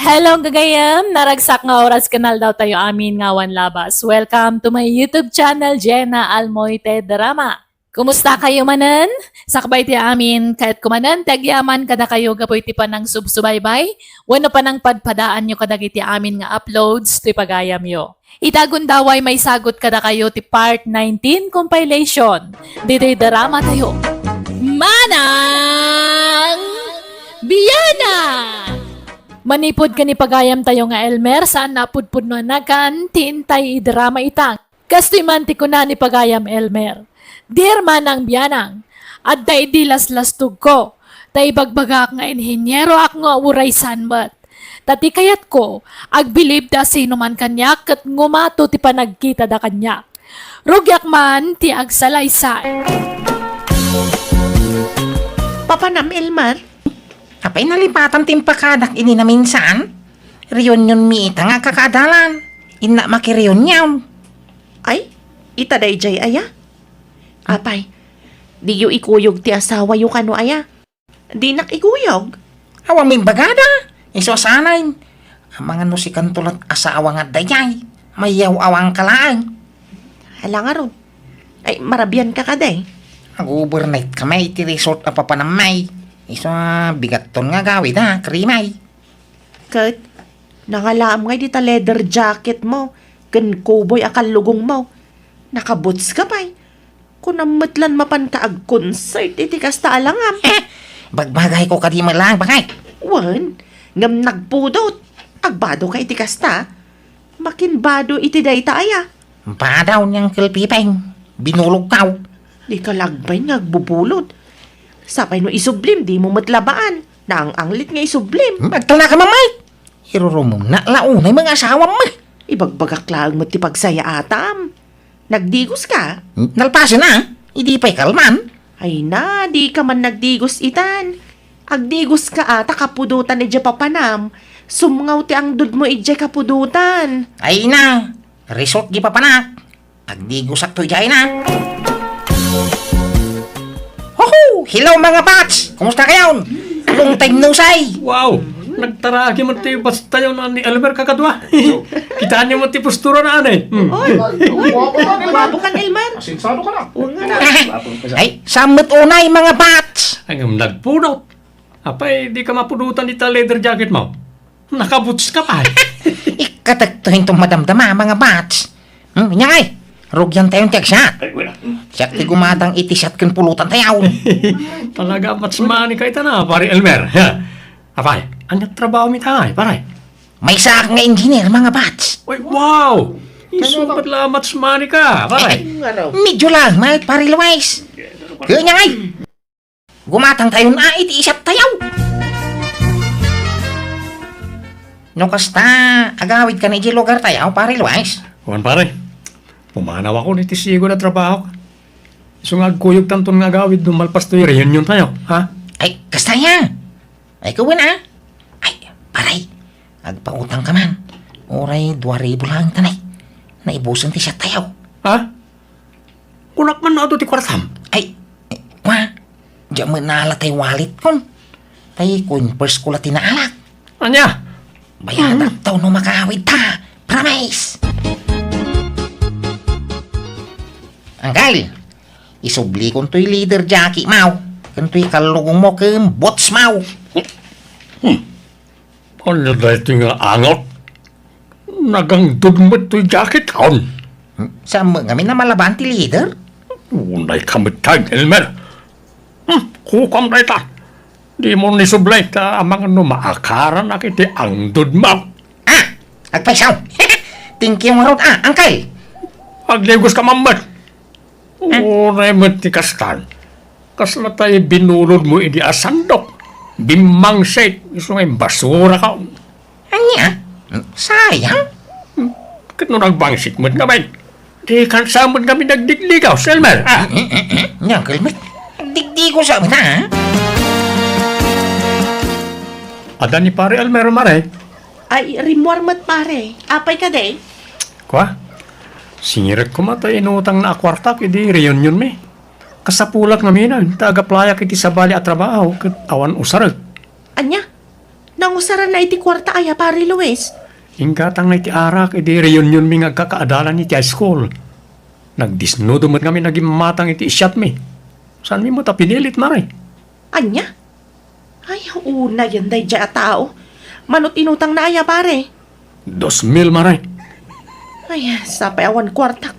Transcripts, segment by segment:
Hello gagayam, naragsak nga oras kanal daw tayo amin ngawan labas. Welcome to my YouTube channel, Jenna Almoite Drama. Kumusta kayo manan? Sakbay ti amin, kahit kumanan, tagyaman kada kayo gapoy ti panang subsubaybay, wano pa nang padpadaan nyo kadagiti amin nga uploads, ti pagayam yo. Itagon daway may sagot kada kayo ti part 19 compilation. Dito'y drama tayo. Manang Biyana! Manipod ka ni pagayam tayo nga Elmer, saan napudpud no nagan, tintay drama itang. Kastoy man ti kuna ni pagayam Elmer. Dear manang biyanang, at tay di laslastug ko, tay bagbagak nga inhinyero ak nga uray sanbat. Tati kayat ko, agbilib da sino man kanyak, kat ngumato ti panagkita da kanyak. Rugyak man ti agsalaysay. Papanam, Elmer? Apay nalipatan timpakadak ini na minsan. Reunion mi ita nga kakadalan. Ina makireunion. Ay, ita day jay aya? Apay, di yu ikuyog ti asawa yu kano aya? Di nak ikuyog? Awang may bagada. Iso sanay. Ang mga nusikan tulat asawa nga dayay. Mayaw awang kalaan. Hala nga ron. Ay, marabian ka kaday. Mag-overnight kamay ti resort na papanamay. Iso bigat ton nga gawid ha, krimay. Kat, nangalaam nga di ta leather jacket mo. Kan cowboy akal lugong mo. Nakaboots ka pa'y. Kung namatlan mapan ka ag concert, iti kasta alangam. Bagbagay ko ka di malang, bakay? Wan, ngam nagpudot. Agbado ka iti kasta. Makinbado iti day taaya. Badaw niyang kilpipeng. Binulog kaw. Di ka lagbay nga agbubulod. Sapay no isublim, di mo matlabaan. Na ang anglit nga isublim. Magtala ka mamay. Hiruro mo na launay mga asawa mo. Ibagbagak lang mo ti pagsaya atam. Nagdigos ka? Nalpasin na. Hindi pa'y kalman. Ay na, di ka man nagdigos itan. Agdigos ka ata kapudutan ija papanam. Sumngaw ti ang dud mo ija kapudutan. Ay na, resort di papanak. Agdigos at tuyay na. Hoho! Hello mga bats! Kumusta kayo? Long time no say! Wow! Nagtaragi mo ti basta yun ni Elmer kakadwa. Kitaan niyo mo ti postura na ano Oy! Babo kan Elmer? Sinsado ka na. Ay, samot unay mga bats! Ang nagpunot. Apay, di ka mapunutan ni ta leather jacket mo. Nakaboots ka pa. Ikataktuhin tong madamdama mga bats. Nyangay! Rugyan tayong tiyagsat. Ay, wala. Siyak ti gumatang itisat kan pulutan tayaw. Talaga matsmani ka ita na, pare Elmer. Apay, anyat trabaho mi tayo, pare. May sak nga engineer mga bats. Uy, wow! Isubat la matsmani ka, pare. Medyo lang, may pare Luwais. Kaya nyangay! Gumatang tayo na itisat tayaw. No kasta, agawid ka na iji lugar tayaw, pare Luwais. Kuhan pare, pumanaw ako ni tisigo na trabaho ka. So nga kuyog tanton nga gawid nung malpas to yung reunion tayo, ha? Ay, kasta yan. Ay, kawin ah. Ay, paray. Agpautang ka man. Oray, 2,000 lang tanay. Naibusan ti siya tayaw. Ha? Kunak man na ito ti kwartam. Ay, ma. Diyan mo nalatay wallet kon. Tay, kun first ko lati naalak. Anya? Bayadan taw no makawid ta. Promise. Angkal, isubli kon to'y leader Jackie mau. Kan to'y kalugong mo kem bots mau. Ano na ito nga angot? Nagang dugmat to'y jacket kon. Sa mga kami na malaban ti leader? Unay kamit tag, Elmer. Kukam na ita. Di mo nisublay ta amang ano maakaran na kiti ang dudmaw. Ah, agpaisaw. Thank you marot angkal. Aglegos ka mamat. Unay matikas kan. Kasla tayo binulod mo idi asandok. Bimang shake. Gusto nga basura ka. Anya? Sayang. Bakit nung nagbangsit mo naman? Di kan samod kami nagdigligaw, Selmer. Yang kalmit. Digdi ko sa amin ha. Ada ni pare Elmer mare. Ay, rimwarmat pare. Apay ka de? Kwa? Singiret ko matay inutang na akwarta kidi reunion me. Kasapulak namin taga playa kiti sabali at trabaho kat awan usarag. Anya? Nangusaran na iti kwarta aya, pare Luis. Ingkatang na iti arak, iti reunion mi nga kakaadalan iti high school. Nagdisnudo mo't kami naging matang iti isyat mi. Saan mi mo ta pinilit maray? Anya? Ay, una yan day dya tao. Manot inutang na aya, pare. 2,000 maray. Ay, sapay awan kwartak.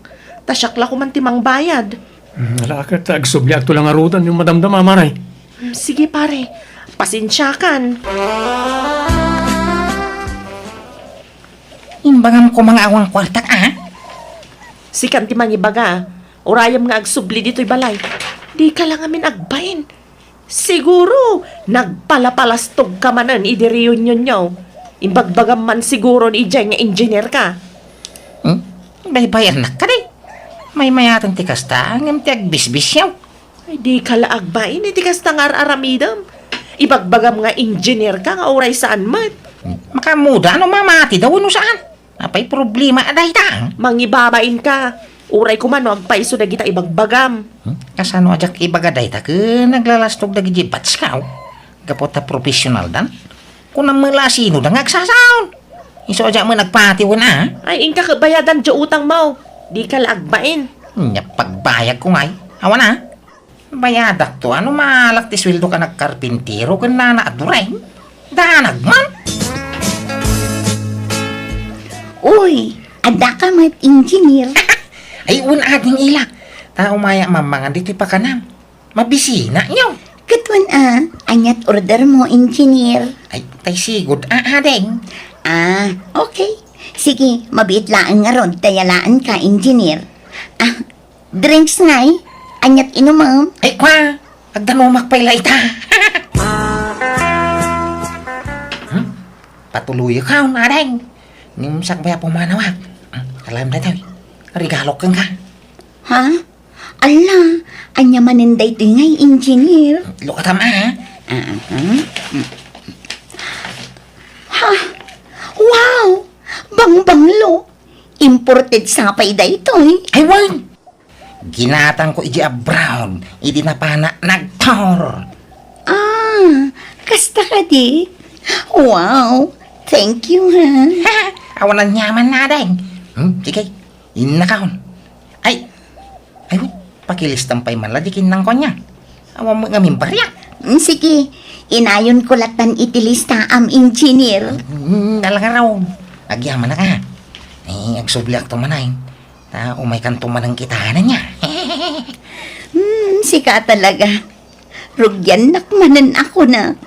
Tasyakla ko man timang bayad. Alakat, agsubli akto lang arutan yung madamdama maray. Sige, pare. Pasensyakan. Imbangam ko mga awang kwartak, Si kanti mangibaga. Urayam nga agsubli dito'y balay. Di ka lang amin agbain. Siguro, nagpalapalastog ka manan idi reunion nyo. Imbagbagam man siguro ni Ijay nga engineer ka. Baybayar na ka di. May mayatang tikasta, ngam ti agbisbis yaw. Ay, di ka laagbain. Di ka stangar aramidam. Ibagbagam nga engineer ka nga oray saan mat. Makamuda, ano mamati daw, ano saan? Apay problema, aday tang. Mangibabain ka. Uray ko man, no, agpaiso na kita ibagbagam. Kasano ajak ibagaday ta ke naglalastog dagi jibats kaw. Gapot ta profesional dan. Kung namala sino da ngagsasaon. Iso ajak mo nagpatiwan Ay, ingka kabayadan dya utang mo. Di ka laagbain. Nya pagbayag ko ngay. Awan bayadak to, ano malak ti sweldo ka nagkarpintero kan nana at duray. Danag man. Uy, ada ka mat engineer. Ay ading ila. Ta umaya mamangan dito pa kanam. Mabisina nyaw. Katwan anyat order mo engineer. Ay tay sigod adeng. Okay. Sige, mabiit laan nga ron, tayalaan ka engineer. Drinks ngay, anyat inumam. Ay kwa, agdanumak pa'y laita. Patuloy ka, adeng. Nimsak ba pumanawag? Alam na tayo. Regalo kang ka. Ha? Ala, anya maninday ito ngay engineer. Lukatam Wow! Bang-banglo! Imported sapay da ito Ay wag! Ginatang ko iji a brown. Idi na pana nagtor. Kasta ka di? Wow! Thank you, ha? Awan ang nyaman na adeng. Sige, inakaon. Ay, wait. Pakilistang pa'y maladikin ng konya. Awan mo nga mimbaryak. Sige, inayon ko latan itilista am engineer. Dalang raw. Agyaman na ka. Agsubliak to manay. Ta umay kan tumanang kitahanan niya. Sika talaga. Rugyan nakmanan ako na.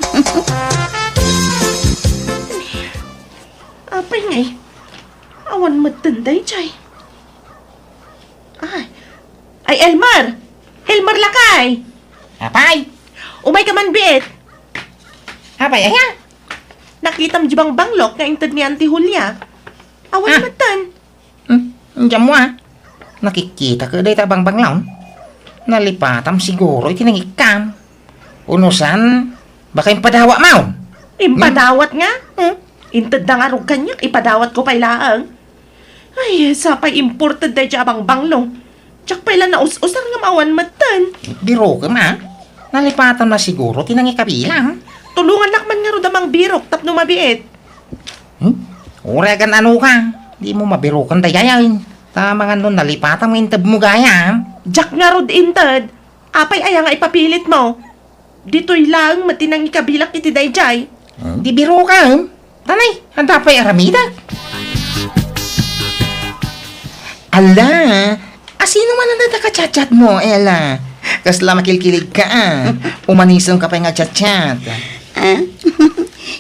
Apay ngay. Awan matanday, Chay. Ay, Elmar! Elmar lakay! Apay! Umay ka man, bit! Apay, aya! Nakitam jibang banglok nga intad ni Auntie Julia. Awan matan. Diyan mo nakikita ko day tabang banglaw. Nalipatam siguro itinangikam. Unusan, baka yung padawa mo. Impadawat nga. Intad na nga rog kanyak, ipadawat ko pa'y laang. Ay, sapay imported day jabang banglong. Tsak pa'y na us-usar nga maawan matan. Biro ka Nalipatan na siguro tinangikabilang. Tulungan nakman nga ro damang birok tapno mabiit. Uragan ano ka? Di mo mabirukan dayayain. Tama nga nun, nalipatan mo yung tab mo gaya. Jak nga rod intad. Apay aya nga ipapilit mo. Dito'y lang matinang ikabilak iti dayjay. Di biro ka. Tanay, handa pa'y aramida. Ala, sino man ang nataka-chat-chat mo, Ella? Kasla makilkilig ka Umanisong ka pa nga chat-chat.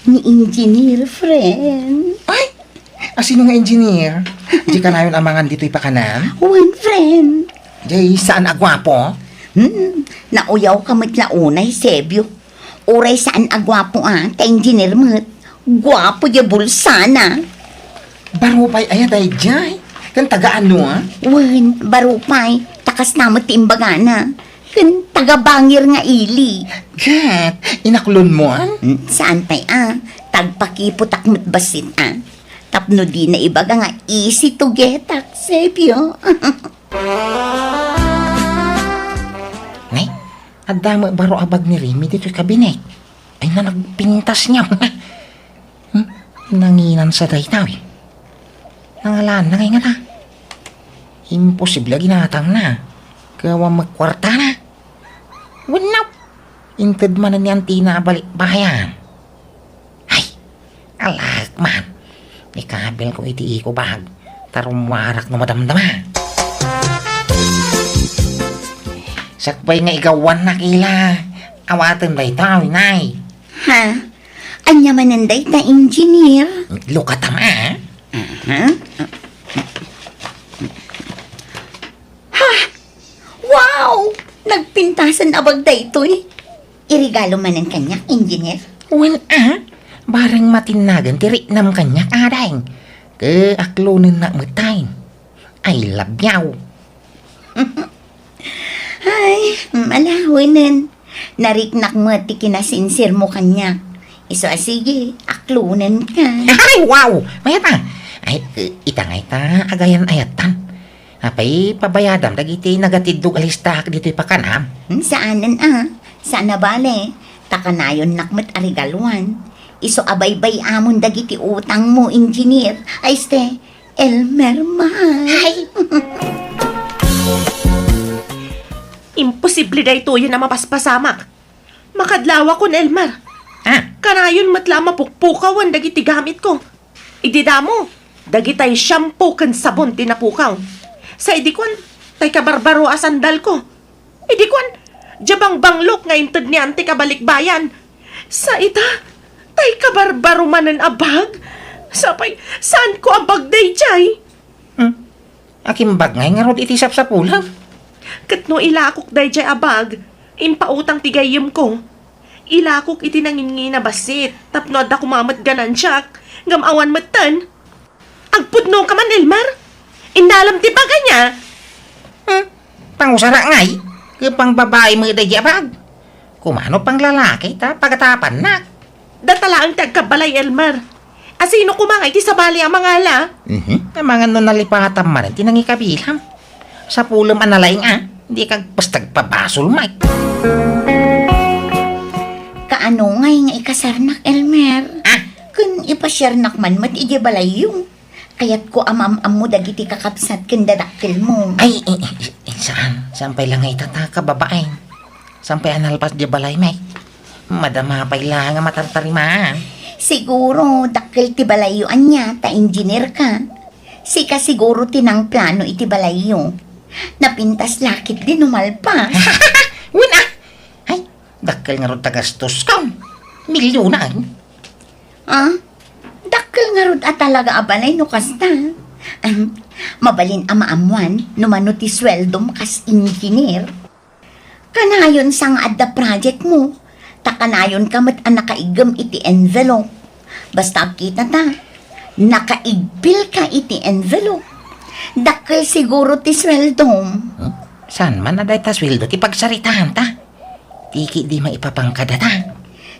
Ni engineer friend. Ay, sino nga engineer? Di ka namin amangan dito'y pakanan? One friend. Di, saan agwapo? Nauyaw ka matlaunay, Sebyo. Uray saan agwapo ka engineer mo't. Gwapo ya bulsana. Baro pa'y ayaday jay. Kan tagaan no Wen, barupay. Takas na matimbagana. Kan tagabangir nga ili. Kat, inakulon mo Saan tay tagpakiputak mo't basit Tapno di na ibaga nga easy to get Sebyo. Nay, adama baro abag ni Remy dito'y kabinet. Ay na nagpintas niya. Nanginan sa daytaw eh. Nangalaan na ngayon na. Imposible ginatang na. Gawa magkwarta na. Wanaw. Inted man na niyan tinabalik bayan. Ay, alag man. Ikabil ko iti ko bahag. Tarumarak na madamdama. Sakbay nga igawan na kila. Awatan daytaw, inay. Ha? Anya mananday ta engineer? Lukatama, Ha? Wow! Nagpintasan abag da ito eh. Irigalo man ang kanya, engineer. Barang matinagan tiri nam kanyak adang. Ke aklunin na matayin. I love yaw. Ay, malawinan. Nariknak mo at kinasinsir mo kanya. Iso sige, aklunan ka. Ay, wow! Mayata. Ay, itangay ta, agayan ayatan. Apay, pabayadam, dagiti nagatidug alistak dito'y pakanam. Saanan Sana bale. Takanayon nakmat arigaluan. Iso abaybay amon dagiti utang mo, engineer. Ay ste, Elmer mahal. Ay. Imposible da ito yun na mapaspasamak. Makadlawa ko na Elmar. Kanayon matla mapukpukawan dagiti gamit ko. Ididamo, dagitay shampoo kan sabon tinapukaw. Sa idikwan, tay kabarbaro asandal ko. Idikwan, jabang banglok nga intod ni ante kabalikbayan. Sa ita, tay kabarbaro manan abag. Sapay, saan ko abag day jay? Akim bagay nga rod itisap sa pulang. Katno ilakok day jay abag, impautang tigayim ko. Ilakok iti nangingina basit, tapno adda kumamat ganan siyak, ngamawan matan. Agpudno ka man, Elmar. Inalam ti baga niya. Pangusara ngay, kapang babae mo iti abag. Kumano pang lalaki ta, pagatapan na. Datala ang tagkabalay, Elmar. Asino kumangay ti sabali ang mga ala? Ang mga nalipatan man, tinangi kabilang. Sa pulam analaing hindi kag bastag pabasol, Mike. Kaano ngay nga ikasarnak, Elmer? Kun ipasarnak man mat ije balayong. Kayat ko amam-am mo dagiti kakapsat ken dadaktil mo. Ay, saan? Sampay lang ay tataka babaeng. Sampay analpas di balay, Mike. Madamapay lang nga matartarimaan. Siguro dakkel ti balayoan niya ta engineer ka. Sika siguro tinang plano iti balayo. Napintas lakit din umalpas. Wala! Ay, dakkel nga ron tagastos ka. Milyonan. Dakkel nga rod at talaga abalay no kasta. Mabalin amaamuan no mano ti sweldom kas engineer. Kanayon sang adda project mo. Takanayon ka mat ang nakaigam iti envelope. Basta kita ta, nakaigbil ka iti envelope. Dakkel siguro ti sweldom. Saan man na dahi ta sweldo ti pagsaritahan ta? Tiki di maipapangkada ta.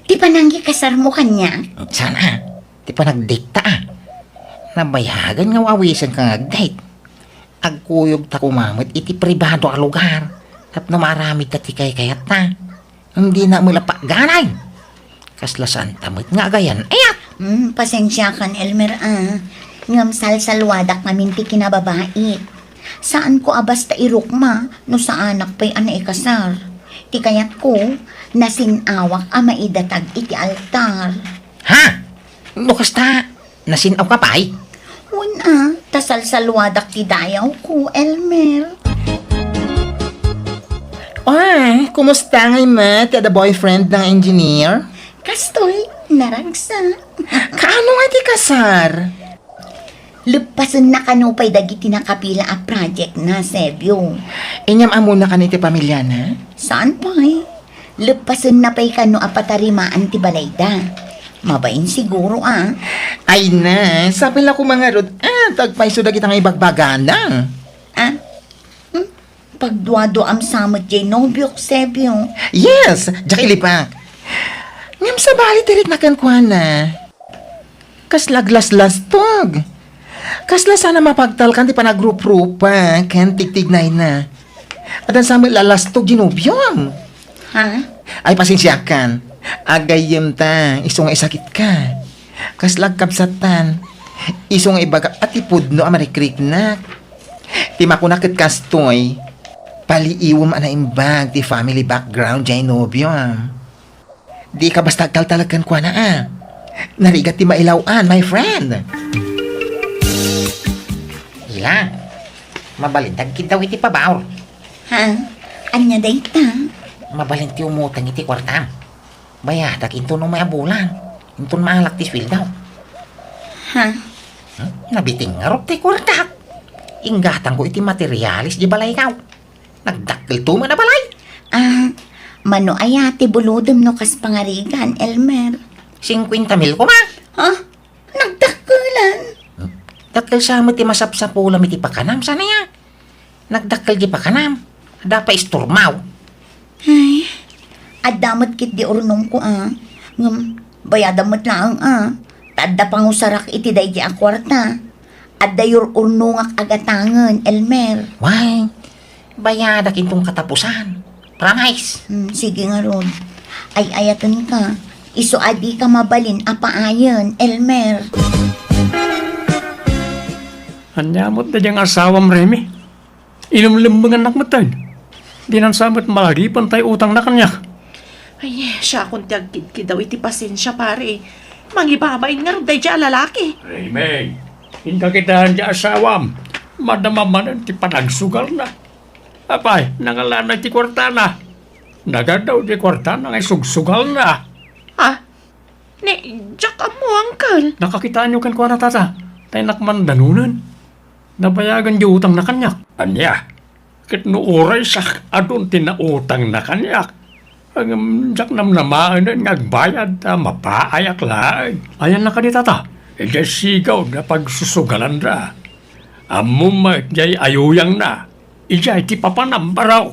Di pa nanggi kasar mo kanya. Sana, ti pa nag-date ta Nabayagan nga wawisan ka nag-date. Agkuyog ta kumamit iti pribado a lugar. Tap na maramid ta ti kayat ta. Hindi na mula pa ganay. Kaslasan tamit nga gayan. Ayat! Pasensya kan, Elmer Ngam salsalwadak namin ti kinababait. Saan ko abasta irukma no sa anak pa'y ana ikasar. Ti kayat ko, nasinawak maidatag iti altar. Ha? Lukas ta, nasinaw ka pa'y? Tasalsalwadak ti dayaw ko, Elmer. Ay, kumusta ngay ma? Ti ada boyfriend ng engineer? Kastoy, naragsa. Kaano nga ti kasar? Lupasan na kanupay dagiti na kapila a project na, Sebyo. Inyam amuna ka ni ti pamilya na? Saan pa'y? Lupasan na pa'y kano apatarimaan ti balayda. Mabain siguro, Ay na, sabi lang ko mga rod, tagpaiso dagit ang ibagbagan na. Pagduado am samot jay nobyok, Sebyo. Yes, jak ilipak. Ngam sa bali tirik na kankwan na. Kaslaglas-las tog. Kasla sana mapagtal kan ti panagrup-rupa, kan tigtignay na. At ang sami lalastog ginubyong. Ha? Ay pasensyakan. Agayem ta, iso nga isakit ka. Kaslag kabsatan. Isong ibaga pati pudno amarikrik na. Ti makunakit kastoy. Paliiwam ana imbag ti family background jay nobyo. Di ka basta agtaltalagan kwa na Narigat ti mailawan, my friend. Ilang. Mabalintag kita iti pabaor. Ha? Anya dayta? Mabalinti umutang iti kwartam. Bayadak into nung may abulan. Into maalak ti sweldaw. Ha? Nabiting nga rop ti kwartak. Inggatang ko iti materialis di balay kaw. Nagdakkel tuma na balay. Mano ayati buludom no kas pangarigan, Elmer. 50,000 ko ma. Ha? Nagdakulan. Dakkel sa mo ti masapsapulam iti pakanam. Sana ya. Nagdakkel di pakanam. Ada pa isturmaw. Ay, adamot kit di urnong ko bayadamot lang Tadda pangusarak iti day di akwarta. Adda yor urnongak agatangan, Elmer. Why? Bayadak intong katapusan. Promise. Sige nga ron. Ay ayatan ka. Iso adi ka mabalin apaayon, Elmer. Anyamot na diyang asawam, Remy. Inumlimbang anak mo tayo. Di nang samot malagipan tayo utang na kanya. Ay, siya kung tiyagkid daw iti pasensya pare. Mangibabain nga rin dahil lalaki. Remy, hingkakitahan di asawam. Madamaman ti panagsugal na. Apay, nangalana ti kwartana. Nagadaw ti kwartana ngay sugsugal na. Ha? Ne, Jack mo, uncle. Nakakitaan nyo kan kwa na tata. Tayo nakman danunan. Nabayagan di utang na kanyak. Anya, kit no oray sak adun tinautang na kanyak. Ang jak namnamaan ngagbayad ta mapaayak laang. Ayan na ka di tata. E jay sigaw na pagsusugalan na. Amum jay ayuyang na. Ijay ti papanambaraw.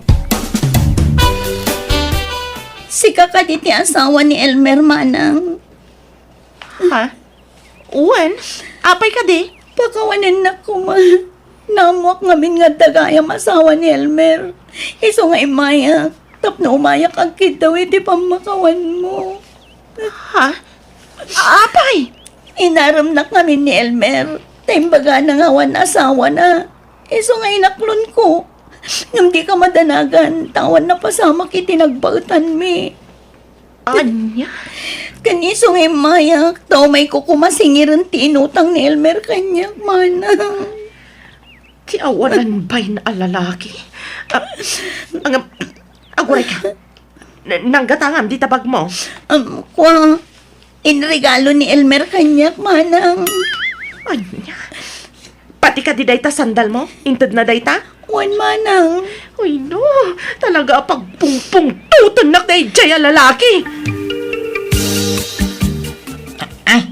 Sika ka di ti asawa ni Elmer manang. Ha? Uwan? Apay ka di? Pakawanan na ko ma. Namuak ngamin nga dagayang asawa ni Elmer. Iso nga imayak. Tapno umayak ang kid daw iti pamakawan mo. Ha? Apay? Inaramnak namin ni Elmer. Taimbaga na nga wan asawa na. Iso nga inaklon ko. Ngam di ka madanagan. Tawan na pasama kiti nagbautan mi. Anya? Kaniso nga imayak. Tao may kukumasingiran tinutang ni Elmer kanyak manang. Kiawanan ba'y na alalaki? Aguray ka. Nanggatangam di tabag mo. Kwa, inregalo ni Elmer kanyak manang. Anya? Pati ka di dayta sandal mo? Intad na dayta? Wan manang. Uy no, talaga pagpungpung tutunak na ijay lalaki. Ay,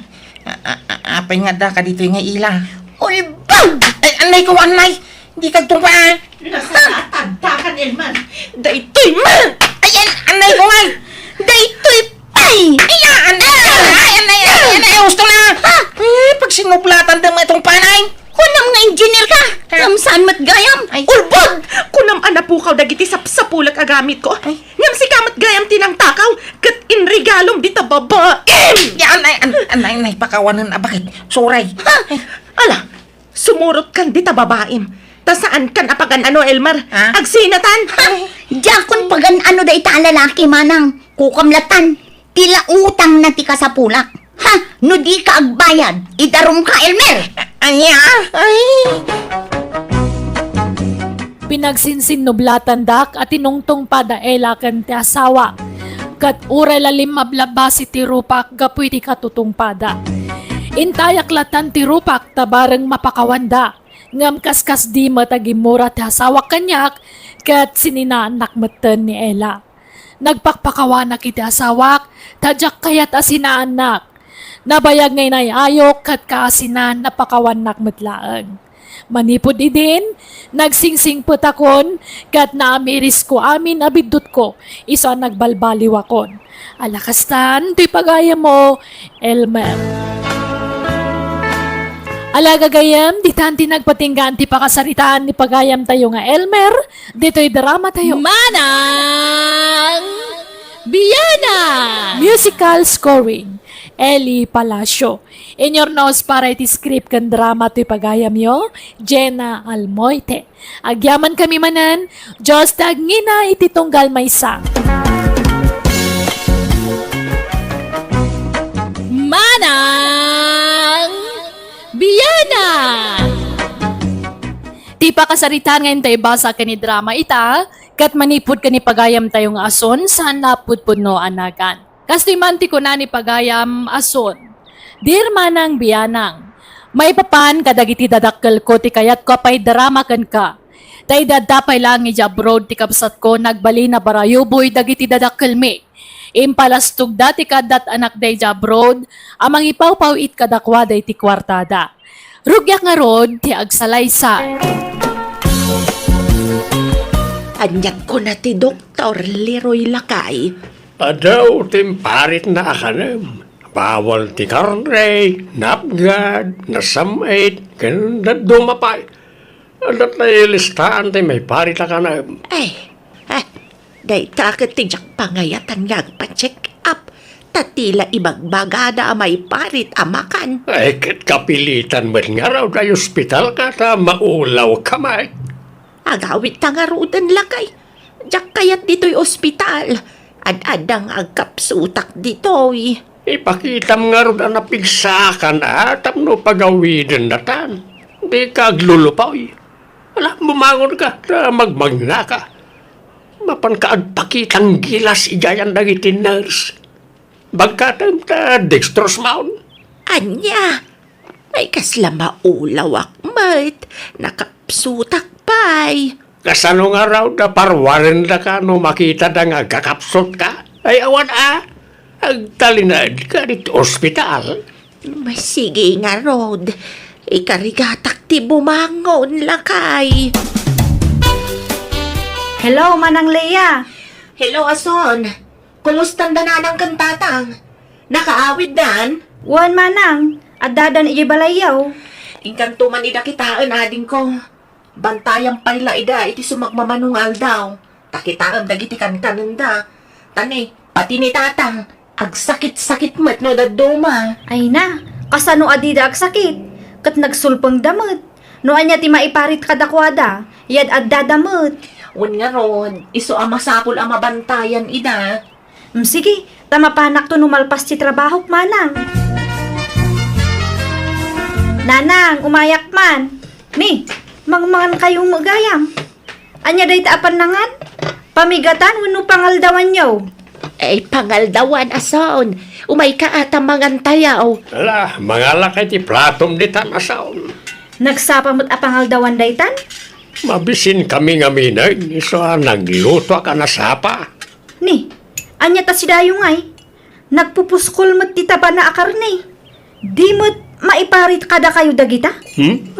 apay nga da ka dito yung ila. Ulbag! Ay, anay ko, anay. Hindi ka tumpa. Nasatagtakan, Elman. Daytoy man! Ayan, anay ko, ay. Daytoy pay! Ayan, anay, gusto na. Pag sinuplatan din mo itong panay. Kunam nga engineer ka! Ngam saan matgayam? Ay. Ulbog! Kunam anapukaw dagiti sapulak agamit ko. Ngam si kamat gayam tinang takaw. Kat inregalom di tababaim! Yan, anay, pakawanan. Bakit? Suray. Ala, sumurot kan di tababaim. Ta saan kan apagan ano, Elmar? Ha? Agsinatan! Jakon pagan ano da ita lalaki manang. Kukamlatan. Tila utang na ti ka sa pulak. Ha? No di ka agbayad. Idarom ka, Elmer! Anya, ay. Pinagsinsin nublatan dak at tinungtong pada elakan ti asawa. Kat uray lalim mablabasi ti rupak gapuy ti katutong pada. Intayak latan ti rupak tabareng mapakawanda. Ngam kaskas di matagimura ti asawa kanyak kat sininaanak meten ni Ela. Nagpakpakawanak iti asawak, tadyak kayat asinaanak. Nabayag ngay nay ayok kat kaasinan napakawanak metlaang. Manipod idin, nagsingsing putakon, kat naamiris ko amin abidut ko, isa nagbalbaliwakon. Alakastan, ti pagaya mo, Elmer. Alaga gayam, di tanti nagpatinggan ti pakasaritaan ni pagayam tayo nga Elmer, dito'y drama tayo. Manang! Biyana! Music! Musical scoring, Eli Palacio. In your nose para iti script kan drama ti pagayam yo, Jenna Almoite. Agyaman kami manan, Diyos tagngina iti tunggal maysa. Manang Biyana! Ti pa kasaritan ngayon tayo basa ka ni drama ita, kat manipod ka ni pagayam tayong ason sa napudpud no anagan. Kastoy man ti ko na ni pagayam ason. Dear Manang Biyanang, may papan kadagiti dadakkel ko ti kayat ko pay drama kan ka. Tay dadapay lang ija abroad ti kapsat ko nagbali na barayuboy dagiti dadakkel mi. Impalastog dati kadat anak day ja abroad, amang ipaw-paw it kadakwa day ti kwartada. Rugyak nga rod ti agsalaysa. Anyag ko na ti Dr. Leroy Lakay. Adaw timparit na akanem. Bawal ti karne, napgad, nasamait, kanda dumapay. Adat na ilistahan ti may parit na kanem. Day takot ti jak pangayatan nga pa-check up. Tatila ibagbagada may parit amakan. Ay, kat kapilitan mo nga raw na ospital ka ta maulaw kamay. Agawit ta nga rudan lakay. Jak kayat dito'y ospital. Ad-adang agkapsutak dito'y. Ipakita mo nga raw na napigsakan at no pagawidan na tan. Di ka aglulupaw. Wala, bumangon ka na magmagna ka. Mapan ka agpakitang gilas ijayan dagiti nurse. Bagkatam ta dextrose maun. Anya, ay kasla maulaw akmat. Nakapsutak pa'y. Kasano nga raw na parwarin na ka no makita na nga kakapsot ka? Ay awan agtalinad ka dito ospital. Masige nga rod. Ikarigatak ti bumangon lakay. Hello, Manang Leia. Hello, Ason. Kumusta na nanang kantatang? Nakaawid dan? Wan Manang, at dadan ijibalayaw. Inkanto man ida kitaan ading ko. Bantayang payla ida iti sumagmamanungal daw. Takitaan dagiti kankanan da. Tani, pati ni tatang. Agsakit-sakit mat no daduma. Ay na, kasano adida ag sakit. Kat nagsulpang damot. No anya ti maiparit kadakwada, yad ad dadamot. Un nga ron, iso amasapul amabantayan ida. Sige, tamapanak to numalpas ti trabahok, Manang. Nanang, umayak man. Ni, mangmangan kayong magayam. Anya day taapan nangan? Pamigatan, wano pangaldawan nyo. Ay, pangaldawan, Ason. Umay ka ata mangantayaw. Ala, mga lakay ti platom di tanasaon. Nagsapamot a pangaldawan daytan? Mabisin kami nga minay, iso nagluto ka na sapa. Ni, anya ta si Dayong ay. Nagpupuskol mo't tita ba na akarne. Di mo't maiparit kada kayo dagita?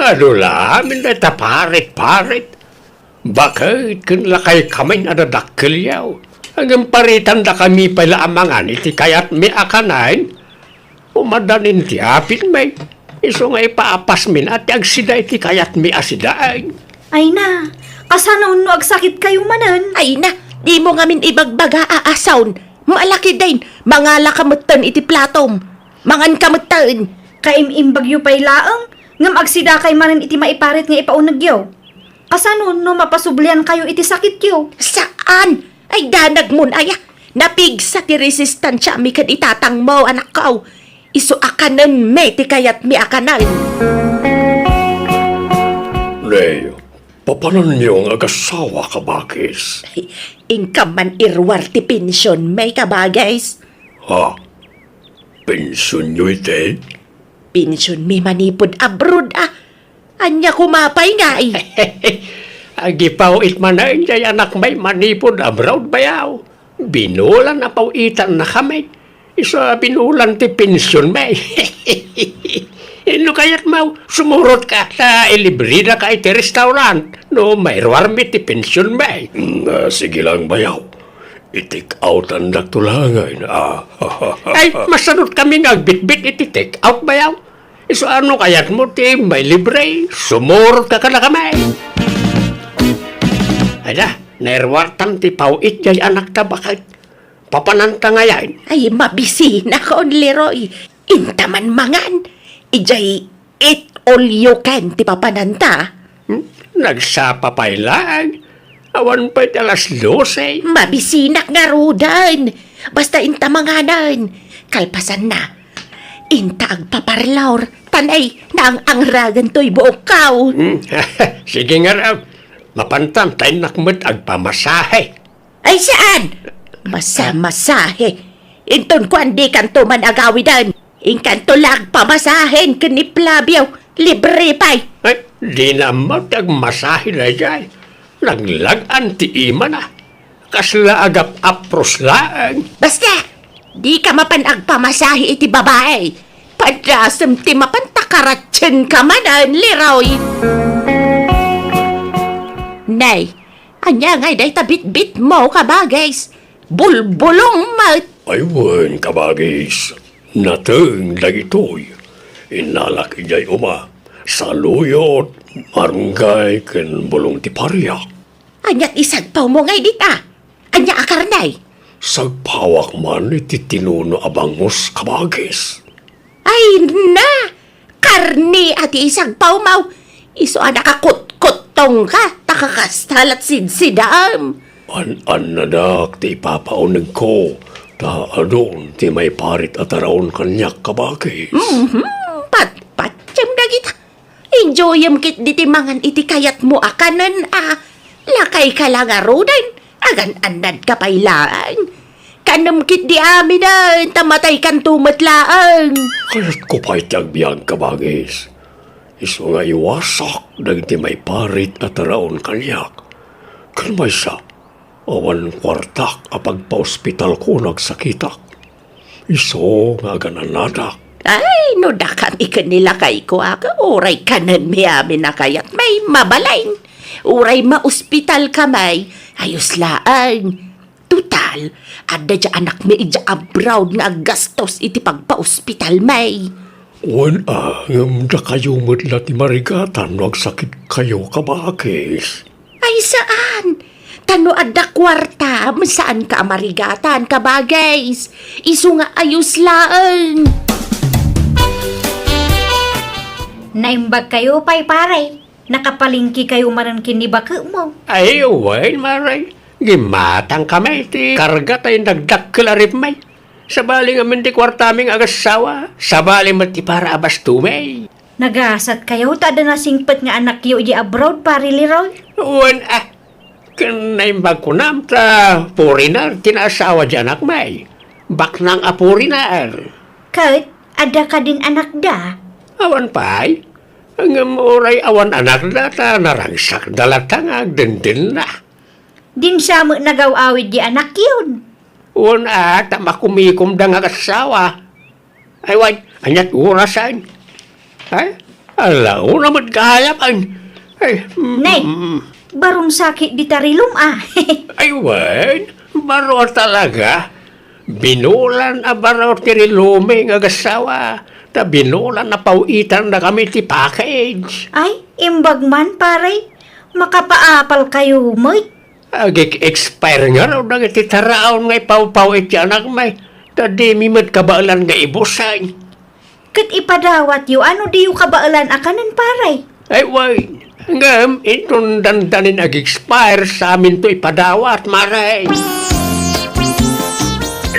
Ano lamin na taparit-parit. Bakit kinlakay kami na dadakilyaw? Hanggang paritan da kami pala amangan iti kayat mi akanain. Umadanin ti apin may. Iso nga ipaapas min at agsida iti kayat mi asidain. Ay na, kasano no agsakit kayo manan? Ay na, di mo ngamin ibagbaga aasawn. Malaki din, mangala kamutan iti platom. Mangan kamutan. Kaimim bagyo pay laang, ngam agsida kay manan iti maiparit nga ipaunagyaw. Kasano no mapasublian kayo iti sakit yo? Saan? Ay danag mun aya. Napigsa ti resistansya mi kad itatang mo anak ko. Iso akanan me ti kayat mi akanan. Leo, papanan niyo ang agasawa ka bakis? Ingkam man irwar ti pensyon may kabagays. Ha? Pensyon niyo ite? Pensyon mi manipod abroad Anya kumapay nga Agipaw itmanain jay anak may manipod abroad bayaw. Binulan na pawitan na kami. Isa binulan ti pensyon may. Ino kaya't mau, sumurot ka sa ilibrida ka iti restaurant. No, may warmi ti pensyon may. Sige lang bayaw. I-take out ang nagtulangan. Ay, masanot kami nagbitbit iti take out bayaw. Iso ano kaya't mo ti may libre. Sumurot ka na kami. Ada, nairwartan ti pawit jay anak ta bakit. papananta nga yan. Ay, mabisina ko, Leroy. Intaman mangan. Ijay, eat all you can, ti papananta. Nagsapa pa ilang. Awan pa'y alas 12. Mabisinak nga rudan. Basta intamanganan. Kalpasan na. Inta agpaparlaor. Tanay na ang angragan to'y buokaw. Sige nga raw. Mapantam tayo nakmat agpamasahe. Ay, saan? Masamasahe. Inton ko andi kanto man agawidan. Inkanto lag pamasahen kaniplavyaw. Libre pa'y. Ay, di na matagmasahe na dyan. Naglagan ti ima na. Kasla agap apros lang. Basta, di ka mapanag pamasahe iti babae. Padrasam ti mapantakaratsin ka manan, Leroy. Nay, anya ngay day tabit-bit mo kabagays. Bulbulong mat. Aywan, kabagis. Nateng dagitoy. Inalak ijay uma. Saluyot, marunggay, ken bulong ti pariyak. Anyat isagpaw mo ngay dita. Anya akarnay. Sagpawak man iti tinuno abangos kabagis. Ay na! Karni at isagpaw mau. Iso nakakut-kutong ka. Takakastalat sidsidam. An nadak ti ipapaunig ko. Ta adon ti may parit at araon kanyak kabagis. Pat-patyam na kita. Enjoyam kit diti mangan iti kayat mo akanan Lakay ka lang arudan. Agan andad ka pailaan. Kanam kit di amin tamatay kan tumatlaan. Kaya't ko pa'y tiyagbiyan kabagis. Iso nga iwasak dagiti may parit at araon kanyak. Kan may siya, awan kwartak apag pa-ospital ko nagsakitak. Iso nga gananadak. Ay, no dakam ikan nilakay ko Uray kanan mi amin na kayat may mabalain. Uray ma-ospital kamay. Ayos laan. Tutal, ada dya anak mi ija abroad nga gastos iti pagpa-ospital may. Wan da kayo matla ti marigatan wag sakit kayo kabagis. Ay saan? Tano adda kwarta, saan ka marigatan kabagays? Isu nga ayos laan. Naimbag kayo, pay-paray. Nakapalingki kayo maran kinibaka mo. Ay, wan maray. Gimatang kami ti karga tayo nagdakkelarip may. Sabali nga man ti kwartaming agasawa. Sabali man ti para abas tumay. Nagasat kayo, tada na singpet nga anak yo di abroad, pari Leroy. Wan kanaimbag ko nam ta purinar tinasawa di anak may. Baknang apurinar. Kahit, ada ka din anak da. Awan pa'y. Ang oray awan anak na ta narangsak dalatang agdendin na. Din siya mo nagaw-awid di anak yun. Wan tama kumikom da nga kasawa. Ay wan, anyat urasan. Ay, alaw naman kahayapan. Ay, Nay, barong sakit di tarilum ay wan, baro talaga. Binulan a baro tirilume nga kasawa. Ta binulan na pauitan na kami ti package. Ay, imbag man, pare. Makapaapal kayo, moy. Ag-expire nga raw na iti taraon ngay pau-pau iti anak may. Tadi mimat kabaalan nga ibusan. Kat ipadawat yo, ano di yo kabaalan akanan, pare? Ay, way. Ngam, itong dandanin ag-expire sa amin to ipadawat, maray.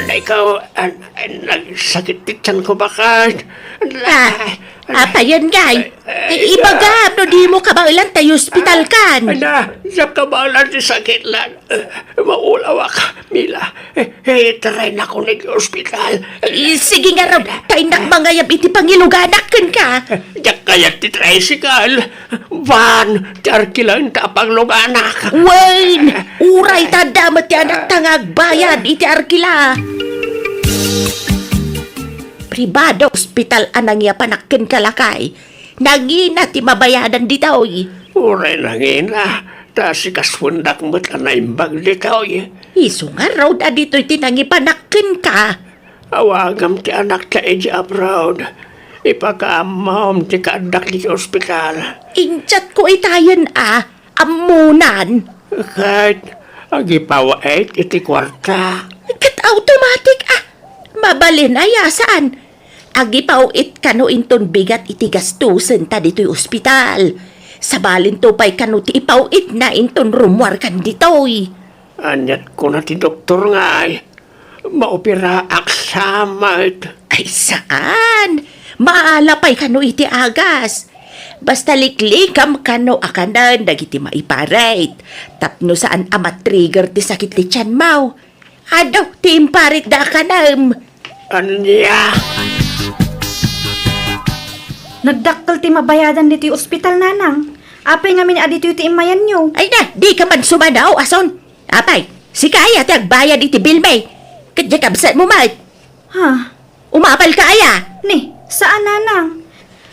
Ikaw, nagsakit tiyan ko baka. Apa yun, gay? Ibagam, no di mo kabailan tayo ospital kan. Sa kabalan si sakit lang. Maulawa ka, Mila. Try na ko nag-hospital. Sige nga raw, tayo nakmangayab iti pangiluganak ka. Diyak kaya ti tricycle. Van, tiarkilang tapang luganak. Wayne, uray tadamat ti anak tangag bayad iti arkila. Pribado ospital anang iya panakken kalakay. Nangina ti mabayadan di taoy. Uray nangina. Ta si kasfundak mo't anaimbag di taoy. Isu nga raw da dito'y tinangi panakken ka. Awagam ti anak ta eji abroad. Ipakaamam ti kaadak di ospital. Injat ko itayan amunan. Kahit agipawait iti kwarta. Kat automatic Mabalin saan? Agi pauit kano inton bigat iti gastusen ta dito'y ospital. Sabalin to pa'y kano ti ipauit na inton rumwar kan dito'y. Anyat ko na ti doktor nga ay. Maopera aksamat. Ay saan? Maala pa'y kano iti agas. Basta liklikam kano akanan dagiti maiparate. Tapno saan trigger ti sakit ti tiyan mau. Ado, ti imparit da kanam. Anya? Nagdakkel ti mabayadan dito yung ospital, nanang. Apay nga min adito ti imayan nyo. Ay na, di ka man sumadaw, ason. Apay, si kaya ti agbayad iti bill may. Kadya kabsat mo, Mart. Ha? Umapal ka aya. Ni, saan, nanang?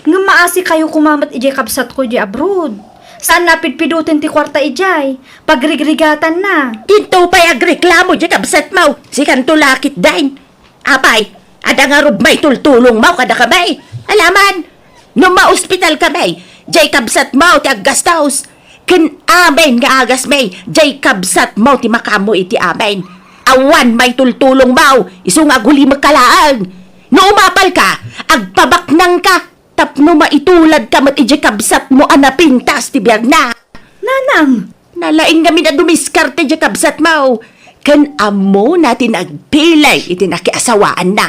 Nga maasi kayo kumamat ijay kabsat ko di abroad. Saan napidpidutin ti kwarta ijay? Pagrigrigatan na. Tinto pa'y agreklamo di kabsat mo. Si kantulakit dain. Apay, ada nga rub may tultulong mo kada kamay. Alaman, nung ma-hospital kamay, jay kabsat mo ti aggastaus. Ken amen nga agas may, jay kabsat mo ti makamo iti amen. Awan may tultulong mo, isung aguli magkalaang. No umapal ka, agpabaknang ka, tapno maitulad ka mat iti kabsat mo anapintas ti biyag na. Nanang, Nalaing kami na dumiskarte di kabsat mo. Kan amo natin agpilay iti nakiasawaan na.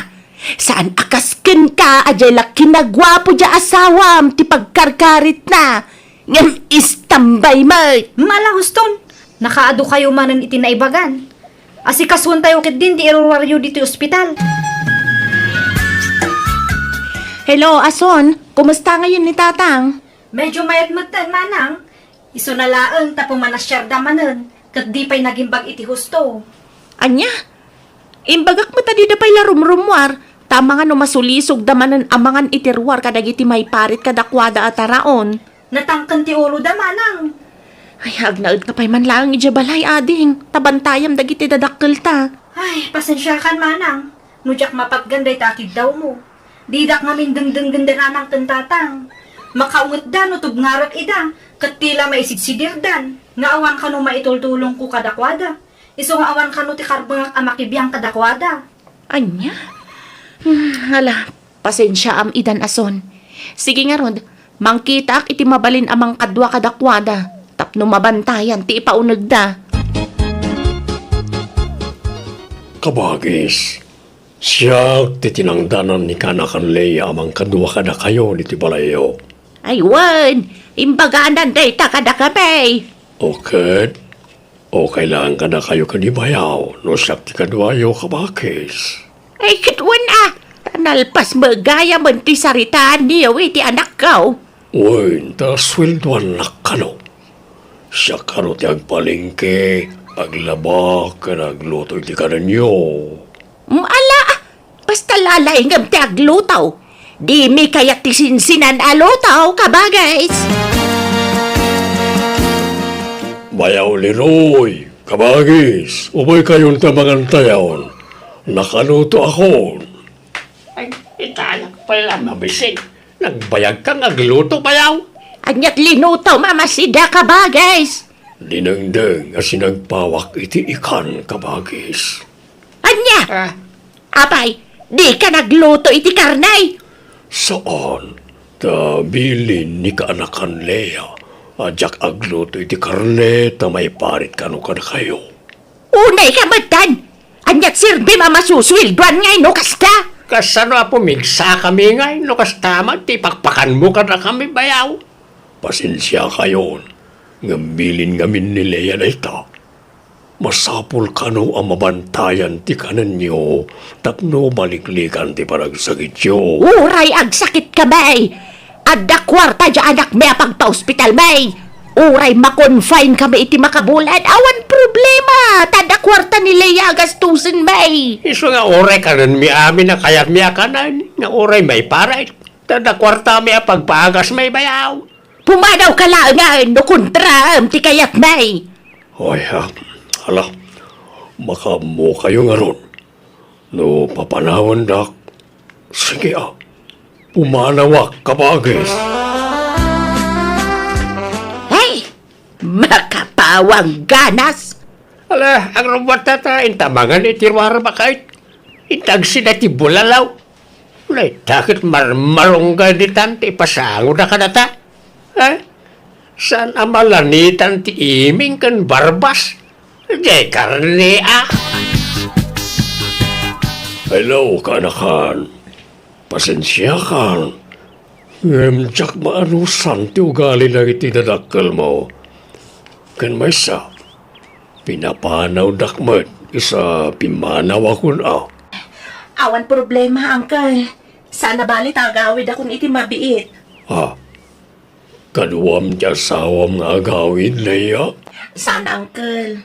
Saan akasken ka ajay laki nagwapo di asawam ti pagkarkarit na. Ngam istambay mo. malahuston. Nakaado kayo manan iti naibagan. Asikasuan tayo kit din di irwaryo dito yung ospital. Hello, Ason. Kumusta ngayon ni Tatang? Medyo mayat-matan, manang. Iso na laang tapo manasyarda manan. Kat di pa'y naging bag iti husto. Anya? Imbagak mo tadi da pa'y larumrumwar. Tama nga no masulisog damanan amangan itirwar kadagiti may parit kadakwada at taraon. Natangkan ti ulo da, manang. Ay, agnaud ka pa'y man lang balay ading. Tabantayam dagiti dadakkel ta. Ay, pasensya kan, manang. Nujak mapagganday takid daw mo. Didak ngamin dengdeng ganda nanang kentatang. Makaungot da no tubngarot ida. Kat tila maisigsidir dan. Nga awan ka no maitultulong ko kadakwada. Iso nga awan ka no ti karbangak amakibiyang kadakwada. Anya? Hala, pasensya am idan Ason. Sige nga rod, mangkita ak iti mabalin amang kadwa kadakwada. Tapno mabantayan ti ipaunag da. Kabagis. Siya ti tinangdanan ni kanakan Leia amang kadwa kada kayo ni ti balayo. Ay, wan! Imbaganan day takadakabay! Okay. Okay lang kada kayo kanibayaw. No siya ti kadwayo kabagis. Ay, kitwan Tanalpas magaya man ti saritaan niyo iti anak ko. Uy, sweldoan na kano. Siya kano ti agpalingke, aglaba, kanagluto ti kananyo. Ala, basta lalaingam ti aglutaw. Di mi kaya ti sinsinan alutaw kabagays. Bayaw Leroy, kabagis, ubay kayong tamangantayaw. Nakaluto ako. Ay, itayak pala mabisig. Nagbayag kang agluto bayaw. Anyat linutaw mamasida kabagays. Dinengdeng as nagpawak iti ikan kabagis. Anya? Apay, di ka nagluto iti karnay. Saan? Tabilin ni kaanakan Lea. Ajak agluto iti karne ta may parit kano kada kayo. Unay ka matan. Anyat sirbi mamasuswilduan ngay no kasta. Kasano pumigsa kami ngay, no kastamad, tipakpakan mo kada kami bayaw. Pasensya kayo, ngambilin ngamin ni Lea na ita. Masapul kano ang mabantayan ti kanan nyo, tapno maliklikan ti paragsakit nyo. Uray agsakit ka bay. Adda kwarta dya anak may pagpa-hospital may. Uray makonfine kami iti makabulan. Awan problema. Tada kwarta ni Lea gastusin may. Iso nga oray kanan mi amin na kayat mi akanan, nga oray may paray. Tada kwarta mi pagpaagas may bayaw. Pumadaw ka lang nga no kontra ti kayat may. Hoy ha, hala, makamo kayo nga ron. No papanawan dak, sige pumanawak kabagis. Hey, makapawang ganas. Ala, ang robot tata, intamangan itirwara ba kahit itag sila ti bulalaw. Ulay, takit marmalongga di tanti, pasango na ka na ta. Saan amalanitan ti iming kan barbas? Jay karne Hello, kanakan. Pasensya kan. Ngem maanusan ti ugali na itinadakkel mo. Kan may sa, pinapanaw dakmat, isa pimanaw ako na. Awan problema, Uncle. Sana bali tagawid akong iti mabiit. Kaduam ti asawam nga agawid, Leia. Sana, Uncle.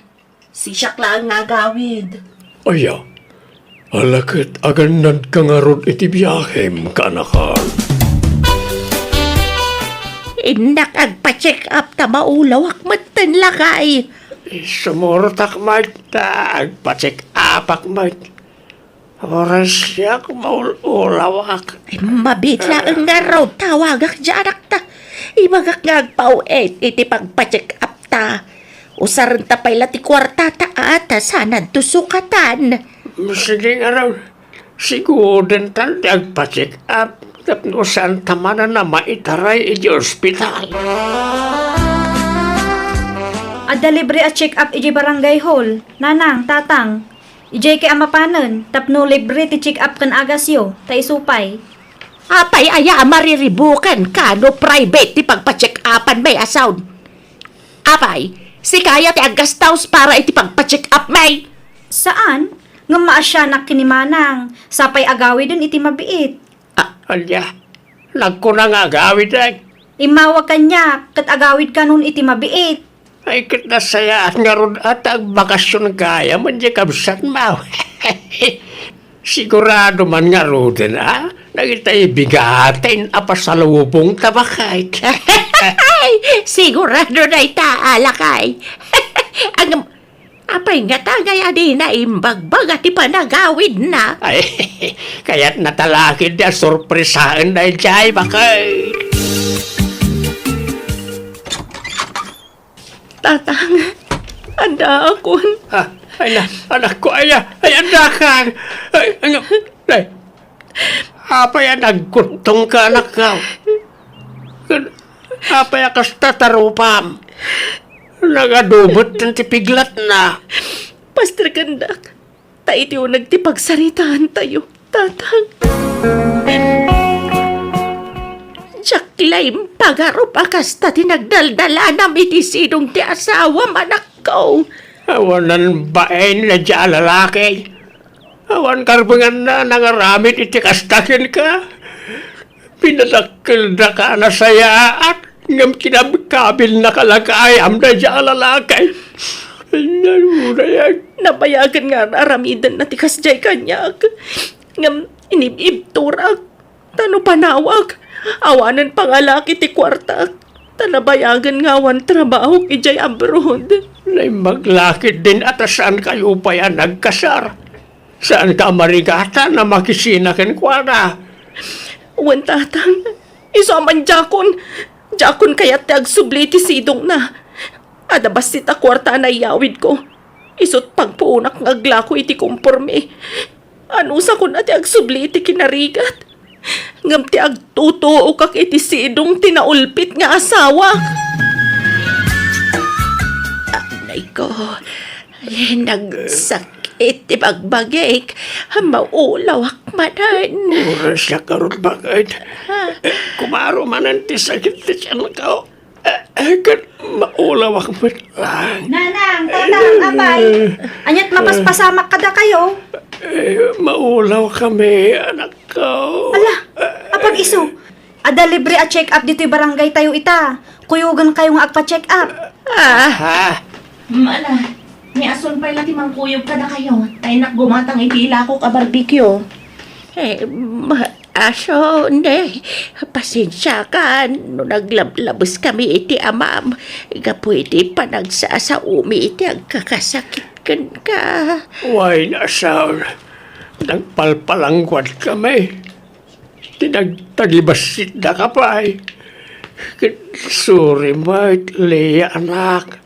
Si Siak lang nga gawid. Aya, alakit aganad ka nga ron iti biyahem, kanakan. Inak agpa-check up ta maulaw akmatan lakay. Sumurtak magta, agpa-check apak mag. Oras siya kumaulawak. Mabitla ang nga raw tawagak dyanak ta. Imagak nga agpauet iti pagpa-check up ta. Usaran ta pa'y lati kwarta ta ata sana tusukatan. Sige nga raw, siguro din tal agpa-check up. Tapno saan tamana na maitaray iti ospital. Adda libre at check up iji barangay hall. Nanang, tatang. Ijay kay amapanan. Tapno libre ti check up kan agasyo. Ta isupay. Apay aya mariribukan ka no private ti pagpa-check upan may asaw. Apay, si kaya ti agastaws para iti pagpa-check up may. Saan? Nga maasyanak kinimanang. Sapay agawi dun iti mabiit. Alya, nagkunang agawid ay. Imawag kanya, kat agawid ka nun iti mabiit. Ay kit nasaya at nga ron at ang bakasyon kaya man di kabsat mo. Sigurado man nga ron din Nagitay bigatin apasalubong tabakay. Ay, sigurado na itaalakay. Ang apay nga tagay adi na imbagbag at ipanagawid na. Ay, kaya't natalakid niya sorpresaan na jay bakay. Tatang, anda akon. Ay na, anak ko, ay andakan. Ay, apay nagkuntong ka anak ka. Apay akas tatarupam. Nagadubot ng tipiglat na. Pastor Gandak, taitiw nagtipagsaritaan tayo, tatang. Jaklaim, pagarup akas ta tinagdaldala na mitisidong ti asawa manak ko. Awanan baen na dyan lalaki. Awan karbangan na nangaramit iti kastakin ka. Pinadakil na ka na saya at ngam kinabikabil na kalakayam na dyan lalaki. Nanuna yan. Nabayagan nga aramidan na tikas jay kanyak. Ngam inibibturak. Tano panawag. Awanan pangalaki ti kwartak. Tanabayagan nga wan trabaho kijay abroad. Nay maglakit din at saan kayo pa yan nagkasar. Saan ka marigata na makisinakin kwa na? Wan tatang, iso man jakon. Jakon kayat ti agsubli ti sidong na. Adabas ti takwarta na iyawid ko. Isot pagpuunak ng aglako iti kumporme. Ano sa ko na ti agsubli iti kinarigat. Ngam ti agtuto o kak iti sidong tinaulpit nga asawa. Anay ko, nagsakit ti bagbagik. Maulawak manan. Oras na karoon bagay. Kumaro manan ti sakit ti siyan ka. Kan maulawak mo. Nanang, tatang, apay. Anyat mapaspasamak kada kayo. Maulaw kami, anak ko. Ala, apag iso. Ada libre at check up dito'y barangay tayo ita. Kuyugan kayo nga agpa-check up. Ha? Mana, ni ason pa'y lati mangkuyog ka na kayo. Tay gumatang itila ko ka barbecue. Aso, hindi. Pasensya ka. No naglablabos kami iti amam. Iga pwede pa nagsasaumi iti agkakasakit kan ka. Why nasaw? Nagpalpalangkwad kami. Tinagtagibasit na ka pa eh. Sorry, Mart, Leia, anak.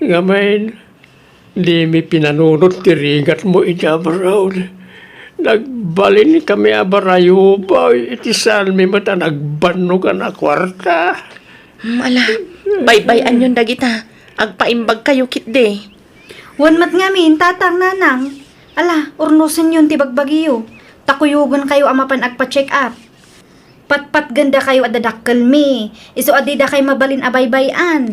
Ngamin, Di mi pinanunot tirigat mo ijabaraw. Nagbalin kami abarayo ba iti salmi mata nagbano ka na kwarta. Ala, bye-bye yun dagita. Agpaimbag kayo kitde. Wan mat ngamin, tatang nanang. Ala, urnusan yun ti bagbagiyo. Takuyugon kayo amapan agpa-check up. Patpat ganda kayo adadakkel mi. Iso adida kayo mabalin abay-bayan.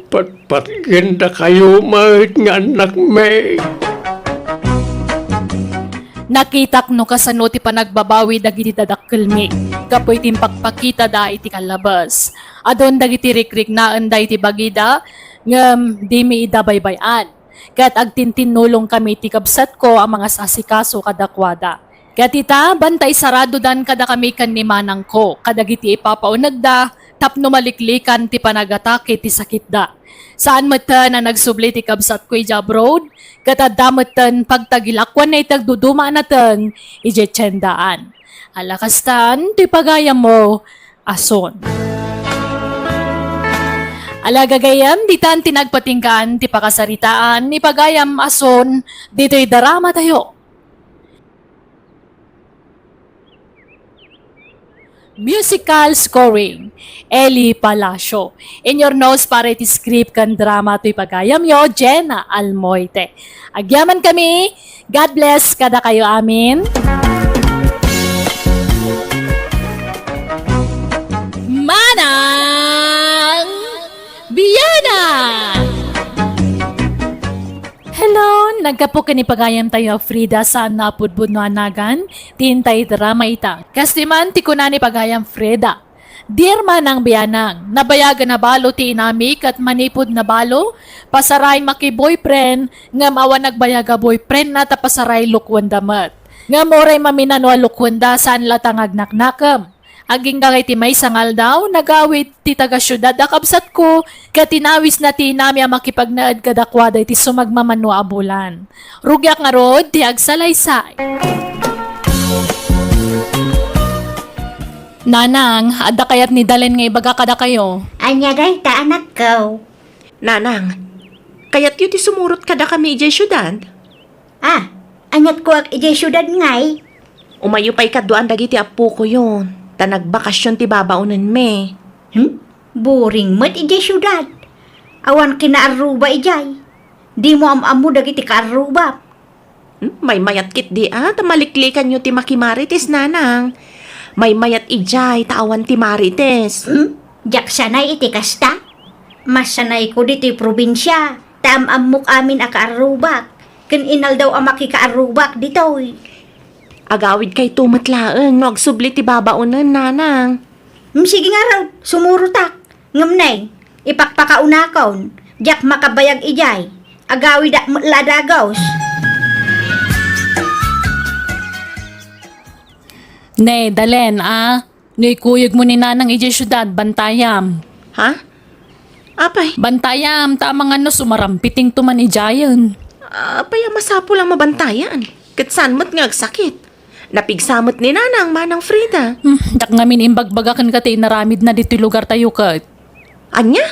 Patpat ganda kayo mahit nga anak may. Nakitak no kasano ti panagbabawi dagiti dadakkel mi. Kapoy timpakpakita da iti kalabas. Adon dagiti rikrik na anday ti bagida ngem di mi idabaybayan. Kat agtintinulong kami ti kabsat ko ang mga sasikaso kadakwada. Kat ita bantay sarado dan kada kami kan ni manang ko. Kadagiti ipapaunag da tapno maliklikan ti panagatake ti sakit da. Saan matan na nagsubli ti kabsat ko ijabroad, katadamatan pagtagilakwan na itagduduma natin, ijetsyendaan. Alakastan, ti pagayam mo, ason. Alagagayam, ditan tinagpatingkaan, ti pakasaritaan, ni pagayam ason, dito'y darama tayo. Musical scoring, Eli Palacio. In your nose para iti script kan drama to'y pagayam yo, Jenna Almoite. Agyaman kami, God bless kada kayo amin. Manang Biyana! Hello, nagkapo ka ni pagayam tayo Frida sa napudbud no anagan, tintay drama ita. Kastiman ti kuna ni pagayam Frida. Dear manang biyanang, nabayagan na balo ti inamik at manipod na balo, pasaray maki boyfriend, nga mawa nagbayaga boyfriend na tapasaray lukwan damat. Nga moray maminano lukwanda saan latang agnaknakam. Aging kay ti may sangal daw, nagawit ti taga syudad akabsat ko, katinawis na ti nami ang makipagnaad kadakwada iti sumagmamano abulan. Rugyak nga rod, ti agsalaysay. Nanang, ada kayat ni Dalen nga ibaga kada kayo. Anya gay ta anak ko. Nanang, kaya't yun ti sumurot kada kami ijay syudad. Ah, anyat ko ag ijay syudad ngay. Umayo pa'y kaduan dagiti apo ko yun. Ta nagbakasyon ti babaunan me. Boring mat ijay syudad. Awan kinaaruba ijay. Di mo amamu dagiti kaaruba. May mayat kit di tamaliklikan nyo ti makimarites nanang. May mayat ijay, tawan ti marites. Jak sanay iti kasta. Mas sanay ko dito probinsya. Taam-amok amin a kaarubak. Ken inal daw ang makikaarubak ditoy. Agawid kay tumatlaan, no agsubli ti babaunan nanang. Sige nga raw, sumurutak. Ngamnay, ipakpakaunakon. Jak makabayag ijay. Agawid ladagaws. Ne, Dalen, Nuikuyog mo ni nanang ijay syudad, bantayam. Ha? Apay, Bantayam, tamang ano, sumarampiting tuman ijayan. apay masapo lang mabantayan. Katsan mo't nga agsakit. Napigsamot ni nanang manang Frida. Dak ngamin imbagbagakan ka ti inaramid na dito lugar tayo kat. Anya?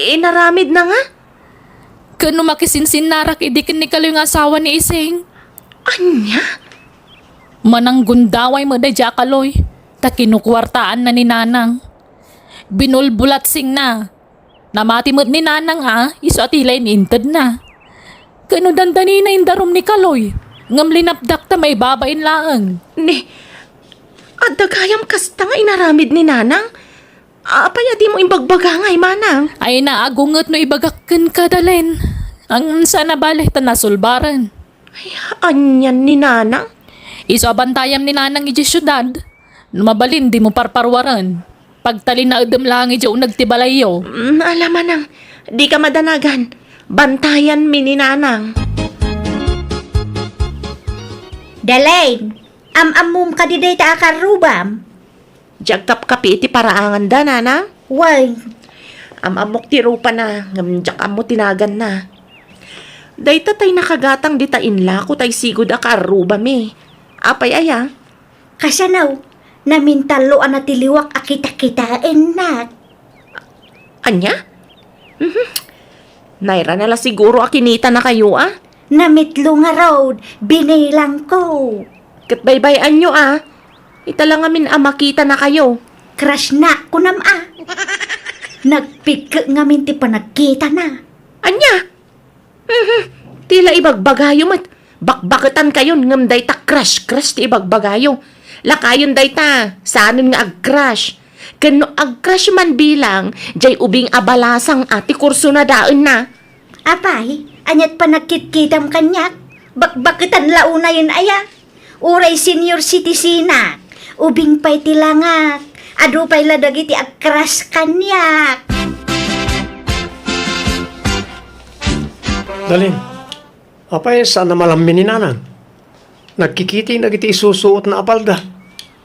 Inaramid na nga? Kano makisinsin narak idikin ni kaloy nga asawa ni Ising. Anya? Manang gundaway mo da jakaloy. Ta kinukwartaan na ni nanang. Binulbulat sing na. Namati mo't ni nanang iso atilay ni inted na. Kano dandani na indarom ni kaloy. Ngam linapdak ta may babain laang. Ni, adagayam kasta nga inaramid ni nanang? Apay di mo imbagbaga ngay manang. Ay naagungot no ibagakken ka Dalen. Ang sana balay ta nasulbaran. Ay, anyan ni nanang? Iso abantayam ni nanang iji syudad. Mabalin di mo parparwaran. Pagtali na udem lang iji nagtibalayo. Alam manang, di ka madanagan. Bantayan mi ni nanang. Dalain, am-amum ka diday ta akarubam. Jagkap kapi iti paraangan da nanang. Way, Amok ti rupa na, ngamjak amo tinagan na. Dayta tay nakagatang di ta inla ko tay sigod akaruba mi. Apay aya? kasanaw, namintalo na tiliwak akita-kitain na. Anya? Naira nala siguro akinita na kayo Namitlo nga road, binilang ko. Katbaybayan nyo Ita lang amin makita na kayo. Crush na ko Nagpigka ngamin ti panagkita na. Anya? Tila ibagbagayo mat. Bakbaketan kayon ngam dayta crush ti ibagbagayo. Lakayon dayta, saanon nga ag-crush. Kano ag-crush man bilang, jay ubing abalasang ati kurso na daan na. Apay, anyat panagkitkitam kanyak. Bakbakitan launa yun aya. Uray senior citizen na. Ubing pa'y tilangak. Ado pa'y ladagiti agkras kanyak. Dalin, apay saan na malamin ni nanang? Nagkikiti na kiti isusuot na apalda.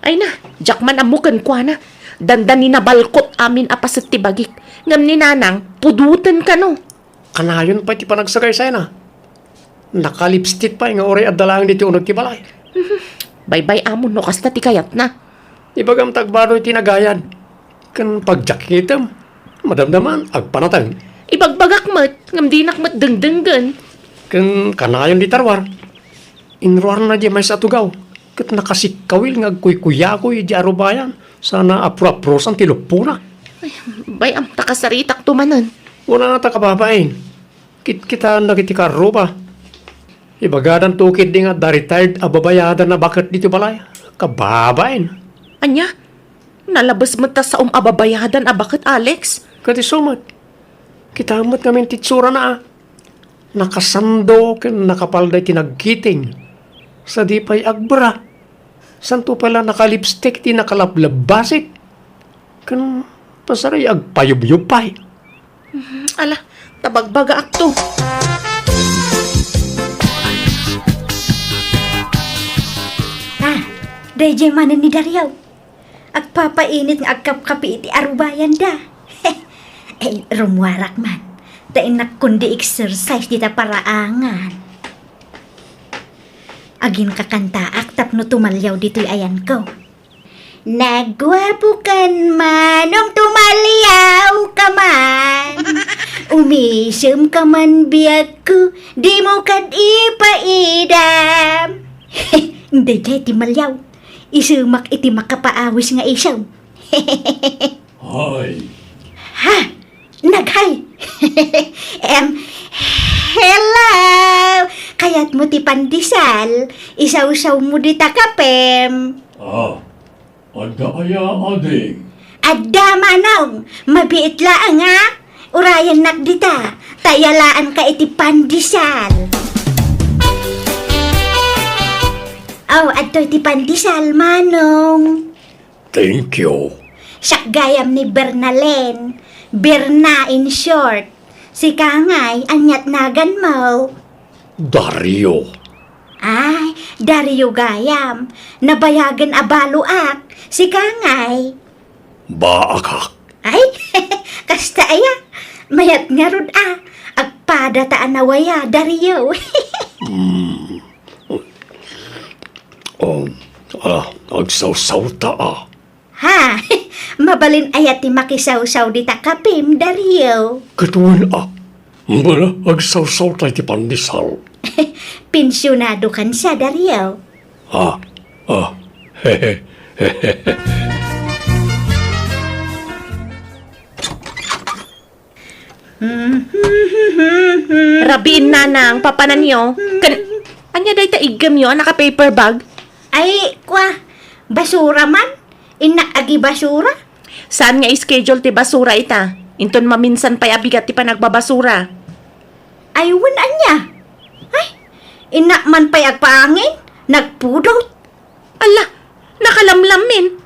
Ay na, jakman amukan kwa na. Dandani na balkot amin apasit ti bagik. Ngam ni nanang, pudutan ka no. Kanayon pa iti panagsagay sa'yo na. Nakalipstick pa nga oray at dalang dito unag kibalay. Bye-bye amon no kasta ti kayat na. Ibagam tagbaro iti nagayan. Kan pagjakitam, madamdaman, agpanatang. Ibagbagak mat, ngam dinak mat dengdenggan. Kan kanayon di tarwar. Inruar na di may sa tugaw. Kat nakasikawil nga kuy-kuyakoy di arubayan. Sana apro-aprosan tilupuna. Bay am takasaritak tumanan. Una na ta kababain. Kita nakitika roba. Ibagadan tukid di nga da retired ababayadan na bakit dito balay. Kababain. Anya? Nalabas mo ta sa ababayadan bakit Alex? Kati sumat. Kita amat kami titsura na nakasando ken nakapalday tinagkiting. Sa di pa'y agbra. Santo pala nakalipstick ti nakalablabasik. Kan pasaray agpayub-yubay. Ala, tabagbaga akto. Dayjay manan ni Daryaw. Agpapainit nga agkapkapi iti arubayan da. Ay, rumwarak man. Tain kundi exercise dita paraangan. Agin kakantaak tapno tumalyaw dito'y ayan ko. Nagwapo kan manong tumalyaw ka man. Umisem ka man biyag ko, di mo kad ipaidam. Hindi jay timalyaw. Isumak iti makapaawis nga isaw. Hay. Ha? Naghay. Hello! Kaya't mo ti pandisal, isaw-saw mo di takapem. Ada aya ading. Adda manong, mabiit laang Urayan nakdita, tayalaan ka iti pandisal. Adto iti pandisal, manong. Thank you. Siyak gayam ni Bernalen. Berna in short. Si Kangay, anyat nagan mo. Dario. Ay, Dario gayam. Nabayagan abaluak. Si Kangay. Baakak. Ay, kasta aya. Mayat nga rod Agpada taan nawaya, Dario. Agsaw-saw ta Ha, mabalin ayat ti makisaw-saw di takapim, Dario. Katuan Bala, agsaw-saw tayo ti pandisal. Pensyonado kan siya, Dario. Hehe. Rabiin nanang, papanan nyo. Anya day ta igam nyo, naka-paper bag. Ay, basura man? Agi basura? Saan nga schedule ti basura ita? Inton maminsan pa'y abigat ti panagbabasura. Ay, wanan niya. Ay, man pa'y agpaangin? Nagpudot? Ala, nakalamlamin.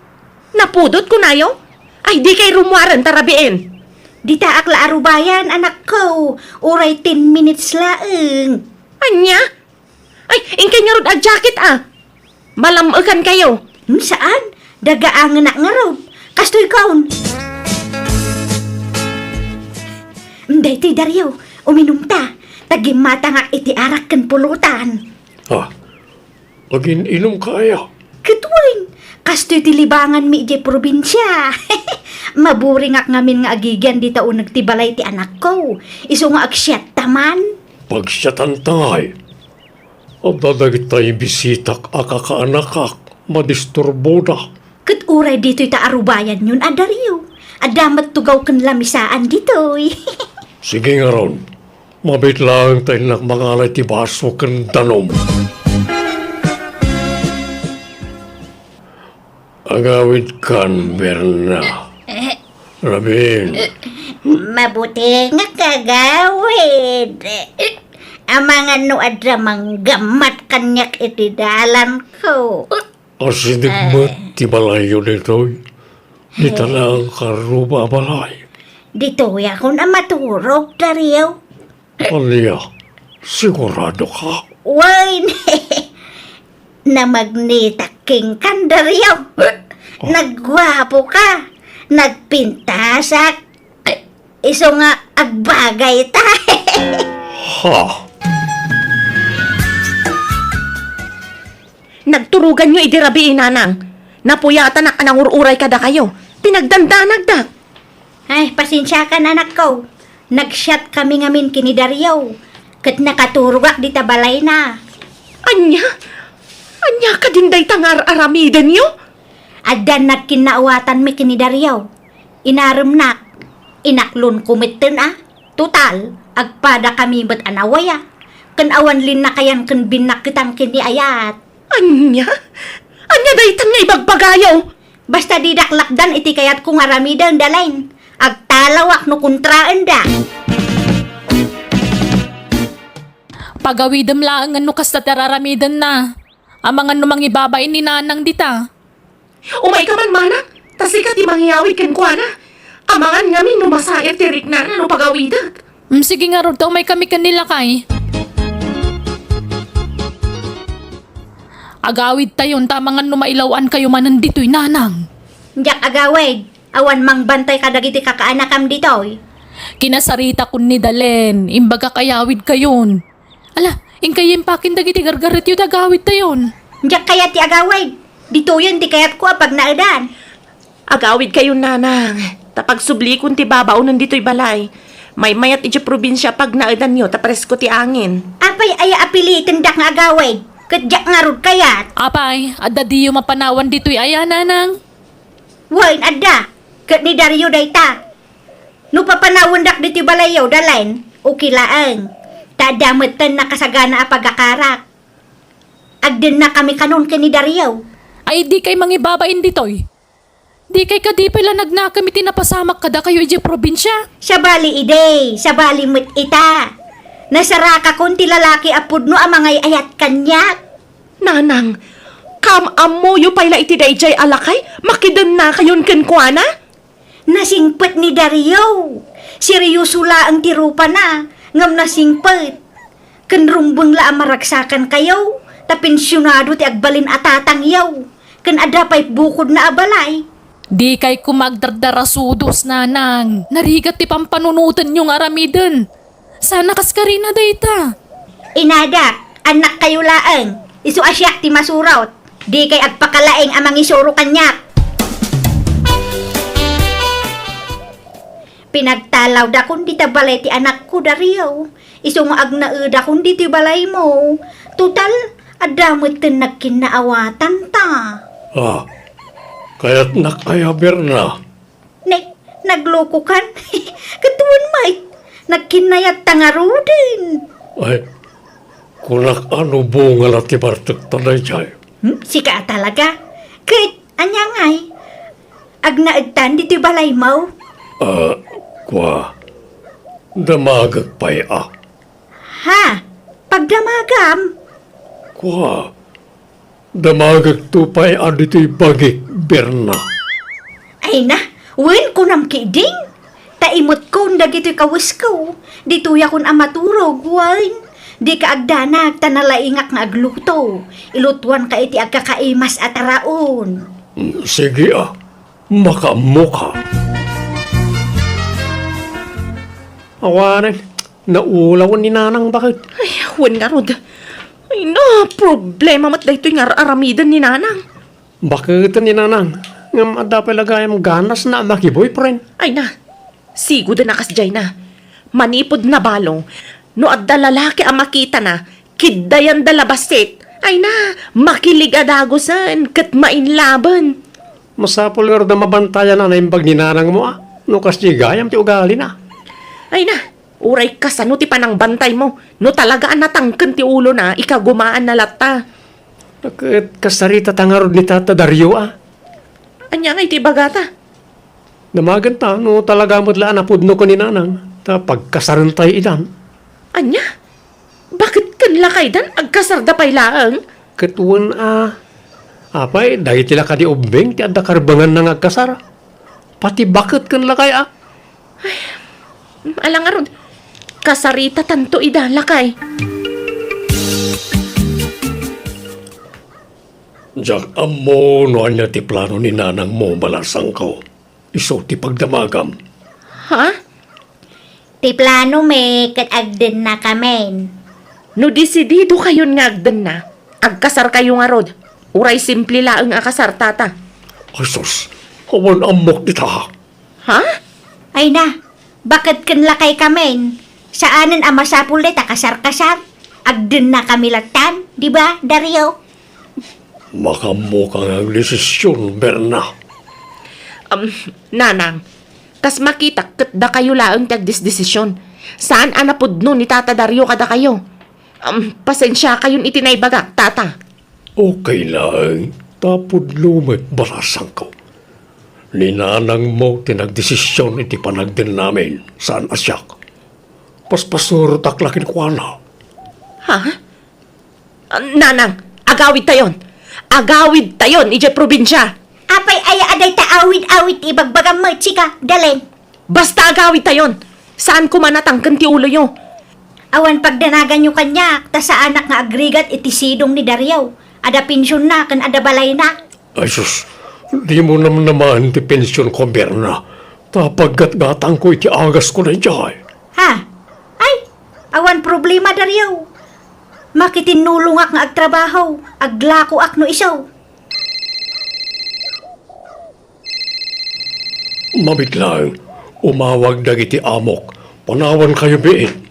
Napudot ko nayo? Ay, di kay rumwaran tarabiin. Di taak la arubayan, anak ko. Uray 10 minutes laeng. Anya? Ay, ingkay nga rod jacket Malamukan kayo. Saan? Dagaangan na nga raw. Kastoy kaon. Dahiti, Dario. Uminom ta. Tagimata nga iti arak kan pulutan. Agin inom kaya. Kituin. Kastoy tilibangan mi di probinsya. Maburing ak ngamin nga agigyan di tao nagtibalay ti anak ko. Iso nga agsyat taman. Pagsyatan tangay, ababagit tayo bisitak akakaanakak, madisturbo na. Kat uray dito'y taarubayan yun, adaryo. Adamat tugaw kan lamisaan dito'y. Sige nga ron, mabit lang tayo nakmangalay ti baso kan danom. Agawid kan, Berna. Rabin, Mabuti nga kagawid. Ang mga nuadra manggamat kanyak itidalan ko. asidig mo ti balayo nito'y. Di talang karuba balay. Dito'y ako na maturog, Dario. Aniya, sigurado ka. Wine! Na magnitaking kan, Dario. Nagwapo ka. Nagpintasak. Iso nga agbagay ta. Ha? Nagturugan nyo idirabi inanang. Napuyatan na kanang ururay kada kayo. Tinagdandanag da. Ay, pasensya ka na, anak ko. Nag-shot kami ngamin kini Dario. Kat nakaturugak di tabalay na. Anya? Anya ka din day tangar aramidan nyo? Adan nagkinaawatan mi kini Dario. Inarum nak. Inaklon kumiten Total, agpada kami bat anawaya. Kan awan lin na kayan kan binakitang kini ayat. Anya? Anya day tang nga ibagbagayaw? Basta di daklakdan iti kayat kung aramidan dalain. Agtalawak no kontraan da. Pagawidam lang ano kasta tararamidan na. Ang mga numang ibabain ni nanang dita. Umay ka man, manang. Tasikat di mangyawid kan kwa na. Amangan ngamin numasayat tirik na no pagawidag. Sige nga ron, may kami kanila kay. Agawid tayon, tamangan numailawan kayo manan dito'y nanang. Diyak agawid. Awan mang bantay kadagiti kakaanakam ditoy. Kinasarita kun ni Dalen, imbaga kayawid kayon. Ala, ingkayin pakin dagiti gargaret yung agawid tayon. Diyak kaya ti agawid. Dito yun ti kayat ko pag naadan. Agawid kayo, nanang. Tapag subli kun ti babaw nandito'y balay. May mayat iti probinsya pag naadan nyo, tapres ko ti angin. Apay aya apilitin dak nga agawid. Kadyak nga rod kayat. Apay, adda diyo mapanawan dito'y aya nanang. Wain adda. Kat ni Dario dayta. No papanawon dak diti balayaw dalain. Ukilaang. Tadamatan na kasagana apagakarak. Agden na kami kanon kani Dario. Ay di kay mangibabain dito'y. Di kay kadipay lang nagnakami tinapasamak kada kayo iji probinsya. Sa bali ide, sa bali mo't ita. Nasaraka kon ti lalaki apud no amangay ayat kanyak. Nanang, kam-amo yu pala iti dayjay alakay, makidan na kayon kan kwa na? Nasingpet ni Dario. Seryoso la ang tirupa na. Ngam nasingpet. Kenrumbeng la amaragsakan kayo. Ta pensyonado ti agbalin atatang yaw. Ken adapay bukod na abalay. Di kay kumagdardarasudos nanang. Narigat ti pampanunutan yung aramiden. Sana kaskarina dayta. Inadak, anak kayo laeng. Isu asyak ti masurawt. Di kay agpakalaeng amang isuro kanyak. Pinagtalaw da kundi ta balay ti anak ko Dario. Isu nga agnaeda kundi ti balay mo. Total, adamot ten nagkinaawatan ta. Ah, kaya't nakaya Berna. Nagloko kan? Katuan may, nagkinayat tangaro din. Ay, kunak ano bunga na ti Bartek tanay jay. Sika talaga. Kahit anyangay, agnaagtan di ti balay mo. Kwa, damagag pay Ha? Pagdamagam? Kwa, damagag tupay adito'y bagik Berna. Ay na, wen ko nam kiding. Taimot ko dagito'y kawis ko. Dito'y akong amaturog, wen. Di ka agdanag, tanalaingak nga agluto. Ilutuan ka iti agkakaimas at araon. Sige makamuka. Awanan, naulawan ni nanang bakit? Ay, wan nga rod. Ay na, problema mat daytoy nga aramidan ni nanang. Bakit ni nanang? Ngam ada palagayam ganas na maki-boyfriend. Ay na, sigo din na kasjay na. Manipod na balong, no adda lalaki ang makita na, kiddayan dalabasit. Ay na, makilig adagosan, kat mainlaban. Masapol yor da mabantayan na naimbag ni nanang mo No kasi gayam ti ugali na. Ay na, uray ka sa no ti panang bantay mo. No talaga ang natangken ti ulo na, ikagumaan na lata. Nakit kasarita tangarod ni Tata Dario Anya nga iti bagata. Namagan ta, no talaga mo't laan apudno ko ni nanang. Ta pagkasarantay idan. Anya? Bakit kan lakay dan? Agkasarda pa'y laang? Katuan apay, dahil tila ka di ubeng, ti adda karbangan ng agkasara. Pati bakit kan lakay Alang aron, kasarita tanto ida lakay. Diyak amo no anya ti plano ni nanang mo balasang ko. Iso ti pagdamagam. Ha? Ti plano me, kat agden na kamen. No desidido kayon nga agdan na, agkasar kayo nga rod. Uray simple laang akasar tata. Asos, awan amok dita. Ha? Ay na, bakit kanlakay kamen? Saanan ang masapul ta kasar-kasar? Agden na kami latan, di ba, Dario? Makamo kang ang desisyon, Berna. Nanang, kas makita kat da kayo laang tagdisdesisyon. Saan anapudno ni Tata Dario kada kayo? Pasensya kayon itinaybaga, tata. Okay lang, tapod lumit balasang ko. Ni nanang mo tinagdesisyon iti panagdin namin saan asyak. Paspasuro taklakin ko na. Ha? Nanang, agawid tayon. Agawid tayon, ije probinsya. Apay aya aday ta awid-awid ibagbagam mo, chika, dalen. Basta agawid tayon. Saan ko manatangkan ti ulo yo? Awan pagdanagan nyo kanya, ta sa anak nga agrigat itisidong ni Dario. Ada pensyon na, kan ada balay na. Ay sus, di mo naman ti pensyon ko, Berna. Tapaggat-gatang ko iti agas ko na dyan. Ha? Ay, awan problema Dario. Makitinulong nga agtrabaho, aglako ak no isaw. Mabiglang, umawag dagiti amok. Panawan kayo biin.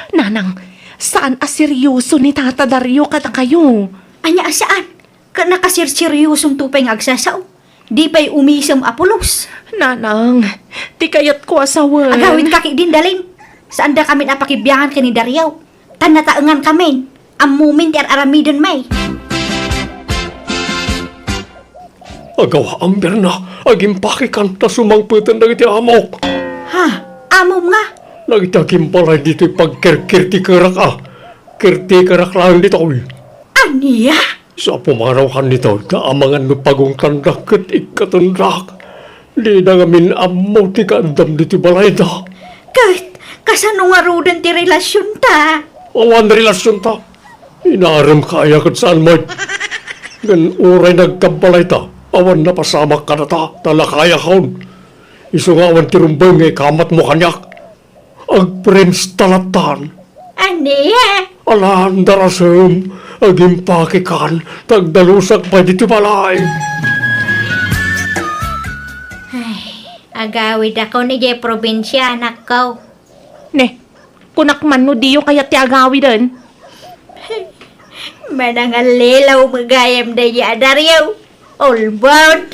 Nanang, saan aseryoso ni Tata Dario kada kayo? Anya saan? Ka nakasirsiryosong tupay nga agsasaw. Di pa'y umisam apulos. Nanang, di kayat ko asawa. Agawid kaki din dalin. Saan da kami napakibiyangan ka ni Dario? Tanataangan kami. Ang mumin ti aramidon may. Agaw ang Berna, agimpakikan ta sumangputan dagiti amok. Ha? Amom nga. Nagitagim pala dito'y pagkirkirti karak Kirti karak lang dito. Aniya? Sa pumaraw kan nito, daamangan no pagong kandak kat ikatandak. Di na ngamin amo ti kaandam dito balay da. Kahit kasano nga rodan ti relasyon ta. Awan relasyon ta. Inaaram kaya kat saan mo. Gan uray nagkabalay ta. Awan na pasamak ka na ta. Talakaya kaon. Iso nga awan tirumbang kamat mo kanyak. Ag-prince talatan. Aniya? Alaan darasem. Agimpakikan. Tagdalusak pa dito balay. Agawid ako ni Jay probinsya, anak ko. Ne, kunak man no diyo kaya ti agawid din. Manangalilaw magayam na niya, Dario. All bound.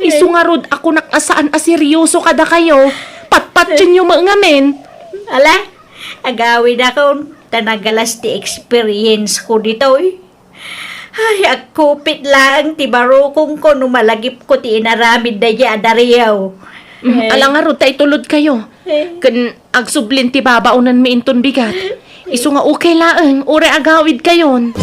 Isu nga rod ako nakasaan aseryoso kada kayo. Patpat yun yung mga men. Ala, agawid ako. Tanagalas ti experience ko dito eh. Ay, agkupit lang ti barukong ko nung malagip ko ti inaramid na niya, Dario. Alang nga rod tay tulod kayo. Kan agsublin ti babaunan mi inton bigat. Isu nga okay laeng, ure agawid kayon.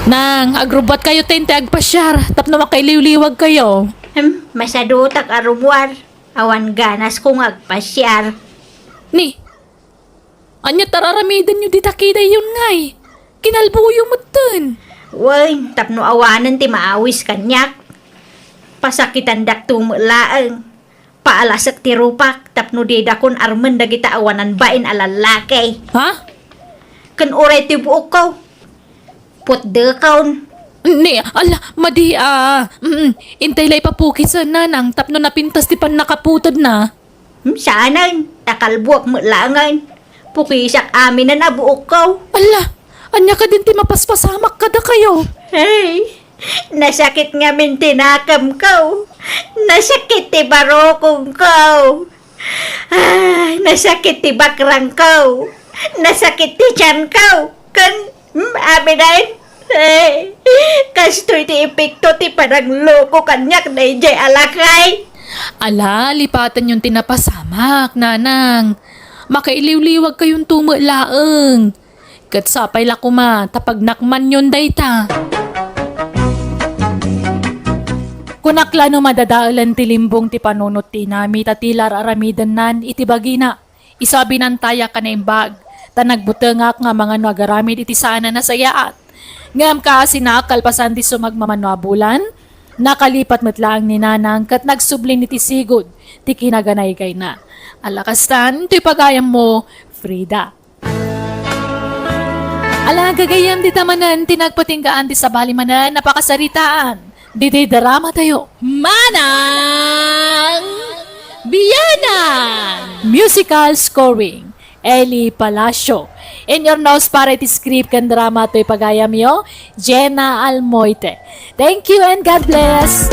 Nang, agrubat kayo tente agpasyar. Tap na makailiw-liwag kayo. Masadutak arumwar. Awan ganas kong agpasyar. Ni, anya tararamidan nyo di takida yun ngay. Kinalbuyo mo dun. Uy, tapno awanan ti maawis kanyak. Pasakitan dak tumulaang. Paalasak ti rupak, tapno di dakon armen dagita awanan bain alalaki. Ha? Kan oray ti buok ko. Putde kaon, Ni, ala, madi, intay lay papukisan nanang, tapno na pintas ti pan nakaputod na. Sanan, takalbuak mo langan. Pukisak amin na nabuok ko. Ala, anya ka din ti mapaspasamak kada kayo. Hey, nasakit nga min tinakam ko. Nasakit ti barokong ko. Nasakit ti bakrang ko. Nasakit ti tiyan ko. Amin kastoy ti epekto ti parang loko kanyak na ijay alakay. Ala, lipatan yung tinapasamak, nanang. Makailiw-liwag kayong tumulaeng. Kat sapay lakuma, tapag nakman yun dayta. Kunakla no madadaalan ti limbong ti panunot ti nami tatilar aramidan nan itibagina. Isabi nan taya ka na imbag. Tanagbutengak nga mga nagaramid iti sana na sayaat. Ngam ka sinakalpasan ti sumagmamanwabulan. Nakalipat matlaang ni nanang kat nagsublin iti sigod. Ti kinaganay kay na. Alakastan, ti pagayam mo, Frida. Ala, gagayam di tamanan, tinagpatinggaan ti sabali manan, napakasaritaan. Di drama tayo. Manang Biyanan! Musical scoring, Eli Palacio. In your nose para iti script kan drama to'y pagayam yo, Jenna Almoite. Thank you and God bless!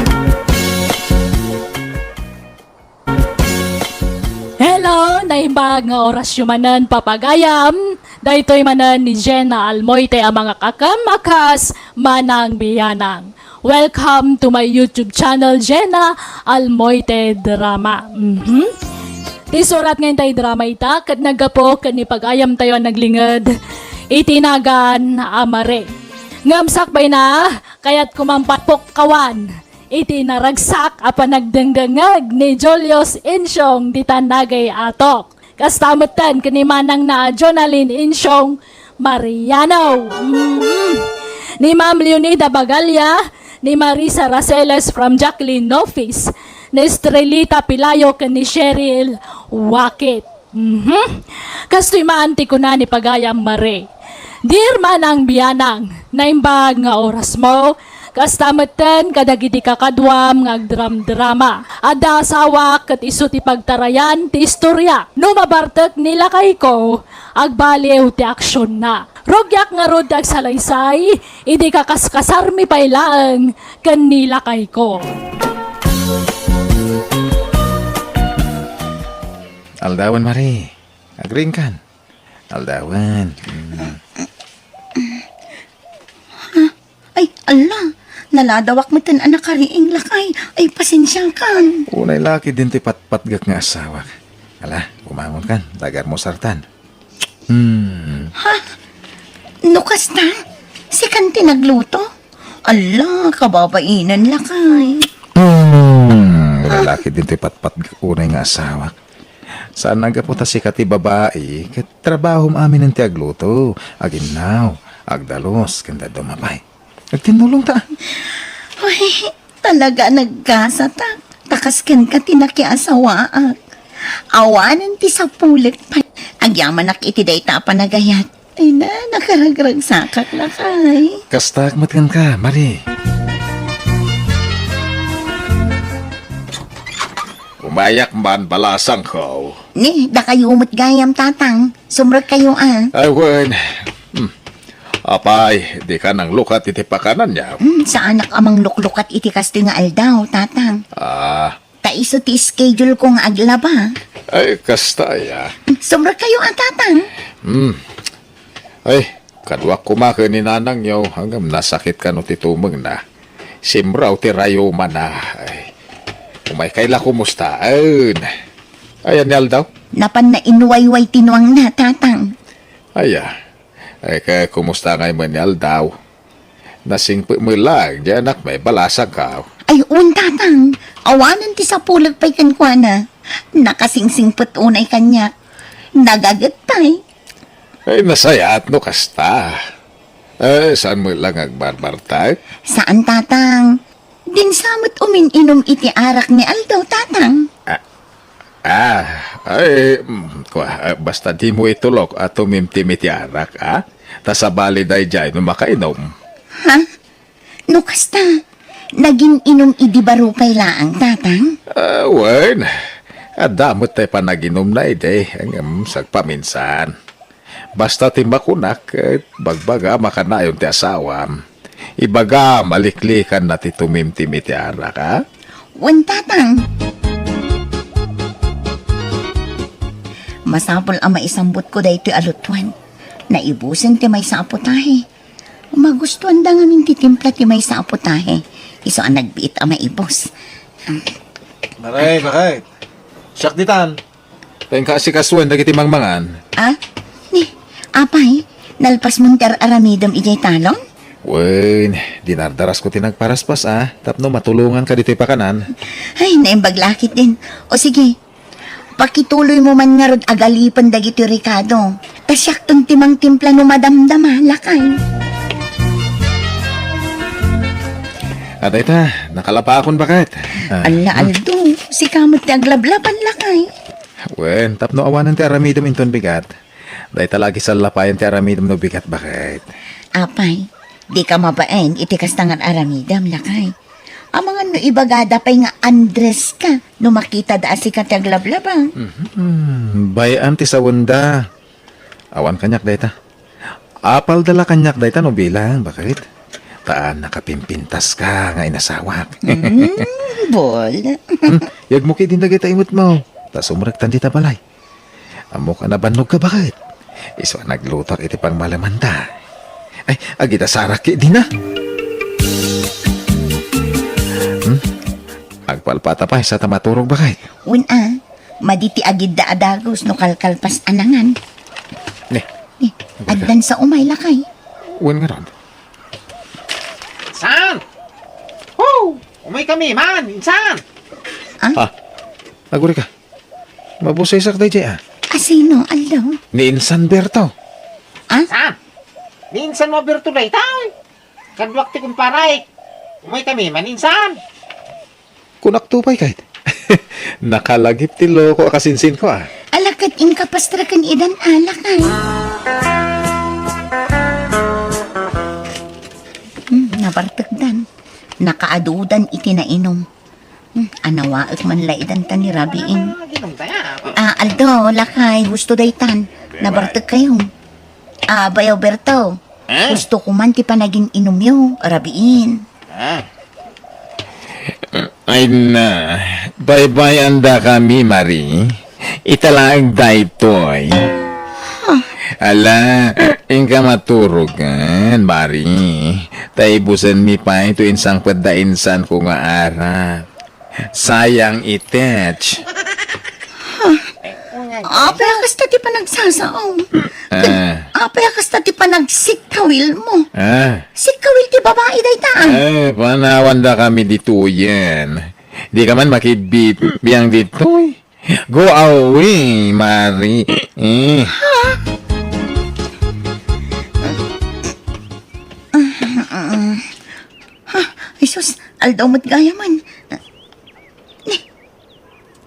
Hello, naimbag nga orasyon manan papagayam. Daytoy manan ni Jenna Almoite ang mga kakamakas Manang Biyanang. Welcome to my YouTube channel, Jenna Almoite Drama. Tisurat ngayon tayo drama ita, kat nagapo, kat ni pagayam tayo naglingad. Itinagan amare. Ngamsak bay na, kaya't kumampapok kawan. Itinaragsak apa nagdengdengag ni Julius Insyong ditanagay atok. Kastamutan kanimanang na Jonalyn Insyong Mariano. Ni Ma'am Leonida Bagalya, ni Marisa Raceles from Jacqueline Nofis, ni Estrelita Pilayo ni Cheryl Wakit. Kasto'y maanti ko na ni pagayam mare. Dear Manang Biyanang, naimbag nga oras mo, kastamatan kadagiti kakadwam nga agdram-drama. Ada asawa kat iso ti pagtarayan ti istorya. No mabartek nila kay ko, agbaliw ti aksyon na. Rogyak nga rod agsalaysay, idi kakaskasarmi pailaang kan nila kay ko. Aldawan, Mari. Agring kan. Aldawan. Ay, ala, naladawak mo tan anak kariing lakay. Ay, pasensya kan. Unay laki din ti patpatgak nga asawa. Ala, bumangon kan. Dagar mo sartan. Nukas na? Si Kanti nagluto? Ala, kababainan lakay. Lalaki din ti patpatgak unay nga asawa. Saan nagapunta si kati babae, kat trabaho amin ng ti agluto. Aginaw, agdalos, kanda dumapay. Nagtinulong ta. Uy, talaga nagkasata. Takaskan ka tinakiasawaak. Awanan ti sa pulit pa. Agyaman nak iti day ta panagayat. Ay na, nakaragrag sakak lakay. Kastak matkan ka, Mari. Umayak man balasang ko. Ni, da kayo umot gayam tatang. Sumrag kayo Ay, wen. Apay, di ka nang lukat iti pakanan niya. Sa anak amang luklukat iti kasto nga aldaw, tatang. Taiso ti schedule kong aglaba. Ay, kasta ya. Sumrag kayo tatang. Ay, kadwak kumaka ni nanang yaw hanggang nasakit ka no titumang na. Simraw ti rayo man na. Ay, umay kaila kumusta. Ayan niyal daw. Napan na inuwayway tinuang na, tatang. Ay, kaya kumusta ngay manyal daw. Nasingpo mo lang, di anak may balasang ka. Ay, tatang. Awanan ti sa pulag pa'y kankwana. Nakasingsingpot unay kanya. Nagagatay. Ay, nasaya at no kasta. Saan mo lang agbarbartay? Saan, tatang? Dinsamot umininom iti arak ni Aldaw, tatang. Basta di mo itulok at tumimtim iti arak, Tas sabali day dyan no makainom. Ha? No kasta, naging inom idibaro pay laang tatang. Wen, damot tayo pa naginom na ide, ang sagpaminsan. Basta timbakunak, bagbaga makanayon ti asawam. Ibaga maliklikan na ti tumimtim iti arak, ha? Wen tatang. Masapol ang maisambot ko dahito alutwan. Naibusin ti may sa aputahe. Magustuhan da ngamin titimpla ti may sa aputahe. Iso ang nagbiit ang maibos. Maray, bakit? Siyak ditan. Tayong kasi kasuan dagiti mangmangan. Ah? Ni, apay, nalpas mong ter aramidom ijay talon? Wen, dinardaras ko tinagparaspas, Tapno matulungan ka dito'y pakanan. Ay, naimbaglakit din. O sige, pakituloy mo man nga rod agalipan dagiti Ricardo. Tasyak tong timang timpla no madamdama, lakay. Aday ta, nakalapakon bakit? Ala, Aldo, si kamot ti aglablaban, lakay. Wen, tapno awanan ti aramidom inton bigat. Day talagi sa lapayan ti aramidom no bigat bakit? Apay, di ka mabaen, itikas tangan aramidam, lakay. Ang mga no ibagada pa'y nga Andres ka, no makita da si kataglablabang. Bayan ti sawanda. Awan kanyak dayta. Apal dala kanyak dayta no bilang, bakit? Taan nakapimpintas ka nga inasawak. Bol. Yag mo kay din dagita imot mo. Tas umrektan di ta balay. Amo ka na banog ka bakit? Iso naglutak iti pang malamanda. Ay, agita sarak di na. Agpalpata pa sa tamaturog bakit? Una, maditi agid da adagos no kalkalpas anangan. Ne, Agdan sa umay lakay. uwan nga ron. Insan! Oh! Umay kami, man! Insan! Aguri ka. Mabusay sak day jay, Asino, alaw? Ni Insan Berto. Insan! Minsan mo birtulay tao. Kadwak ti kumparay. Umay kami, man insan! Kunak tupay kahit. Nakalagip ti loko akasinsin ko, Alakat inkapastrakan idan alakay. Nabartagdan. Nakaadudan iti nainom. Anawaak man laidan ta ni Rabiing. Ginom tayo. Aldo, lakay, gusto daytan. Nabartag kayo. Bayaw Berto. Gusto ko man ti panaging inom yo, Rabiin. Ay na, bye-bye anda kami, Marie. Italaag daytoy. Ala, ingka maturugan, Marie. Taibusan mi pa ito insang padainsan ko nga ara. Sayang itech. Apay kasta ti panagsasaong. Apay kasta ti panagsikawil mo. Sikawil ti babae daytan. Panawan da kami dito yan. Di ka man makibit biyang dito. Go away, Marie. Jesus, aldaw mo't gaya man.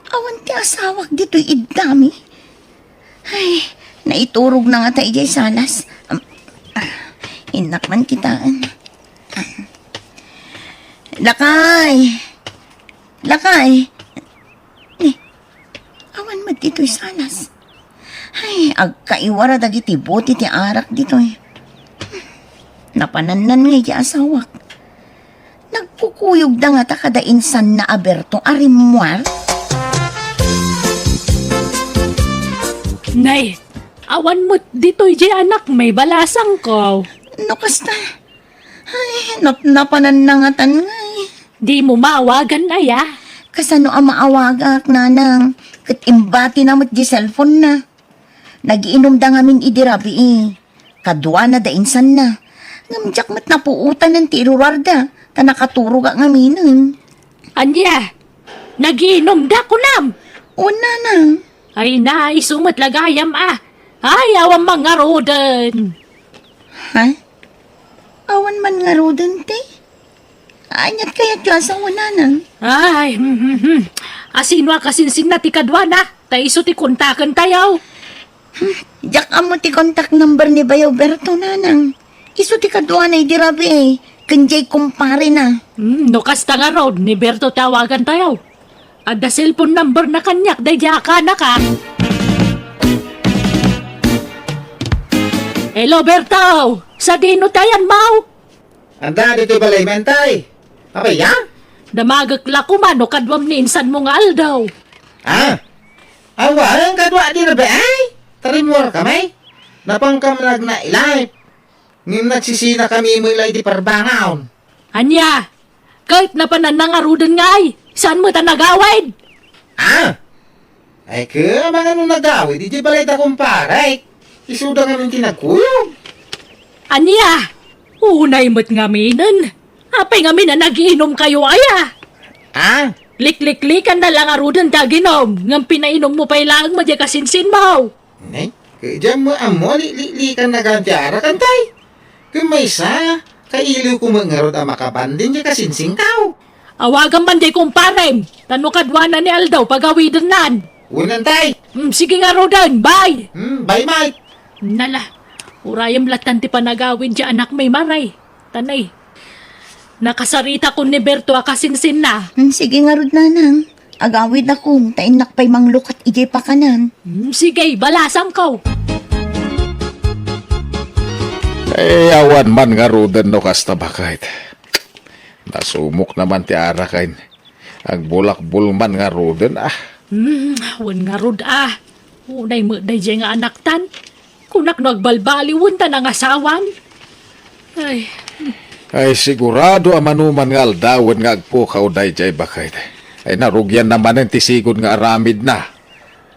Awan ti asawak dito'y idami. Ay, naiturog na nga tayo jay salas. Hinak man kitaan. Lakay! Lakay! Awan man dito'y salas. Ay, agkaiwara dagiti buti ti arak dito'y. Napananan nga di asawak. Nagkukuyog da nga ta kada insan na aberto arimwar. Nay, awan mo dito'y jay anak, may balasang ko. No kasta. Ay, napanan na nga tan nga eh. Di mo maawagan na ya. Kasano ang maawagak nanang. Kat imbati na mo't di cellphone na. Nagiinom da ngamin idirabi eh. Kadwa na da insan na. Ngamjak mat napuutan ng tirurarda. Ta nakaturog ang ngamin. Anya, nagiinom da ko nam. Una nang. Ay na, isumat lagayam Ay, awang mga rodan. Ha? Awan man nga rodan te. Anyat kaya dyan sa una nang. Ay, asino kasinsing na ti kadwa na. Taiso ti kontakan tayo. Jak amo ti contact number ni Bayo Berto nanang. Iso ti kadwa na idirabi eh. kanjay kumpare na. No kasta nga raw, ni Berto tawagan tayo. At the cellphone number na kanyak, day ka na ka. Hello, Berto! Sa dino tayan, mau? Anda dito balay mentay. Apa ya? Damagak la kumano kadwam ni insan mo nga aldaw. Ah. Awa ang kadwa di na ba ay? Tarimor kami. Napangkam na ilay. Ngim nagsisina kami mo ilay di parbangaon. Anya, kahit na pananangarudan nga ay, saan mo ta nagawid? Ah. Ay ka, mga nung nagawi, di balay ta kumpare. Isuda kami tinagkuyog. Anya, unay mo't ngaminan. Apay ngamin na nagiinom kayo aya. Ah. Lik-lik-likan na lang arudan ta ginom. Ngam pinainom mo pa ilang madya kasinsin mo. Nay, kaya mo amo, li kan nagantiyara kantay. Kumaysa, kailiw ko mangarod ang makabandin niya kasinsing kao. Awagan man di kumparem. Tano kadwana ni Aldaw pagawidan nan. Unan tay. Sige nga rodan, bye. Bye, mate. Nala, urayam latan ti panagawin di anak may maray. Tanay, nakasarita ko ni Berto akasinsin na. Sige nga rod nanang. Agawid ako, tainak pa'y manglukat ijay pa kanan. Sige, balasam ko. Awan man nga rudan no kasta bakit. Nasumok naman ti arakain. Ang bulak-bul man nga rudan Wan nga rod Unay mo day nga anak tan. Kunak nagbalbaliwon tan ang asawan. Ay sigurado amanuman nga aldawan nga agpukaw dayjay bakit. Ay narugyan naman ang tisigod nga aramid na.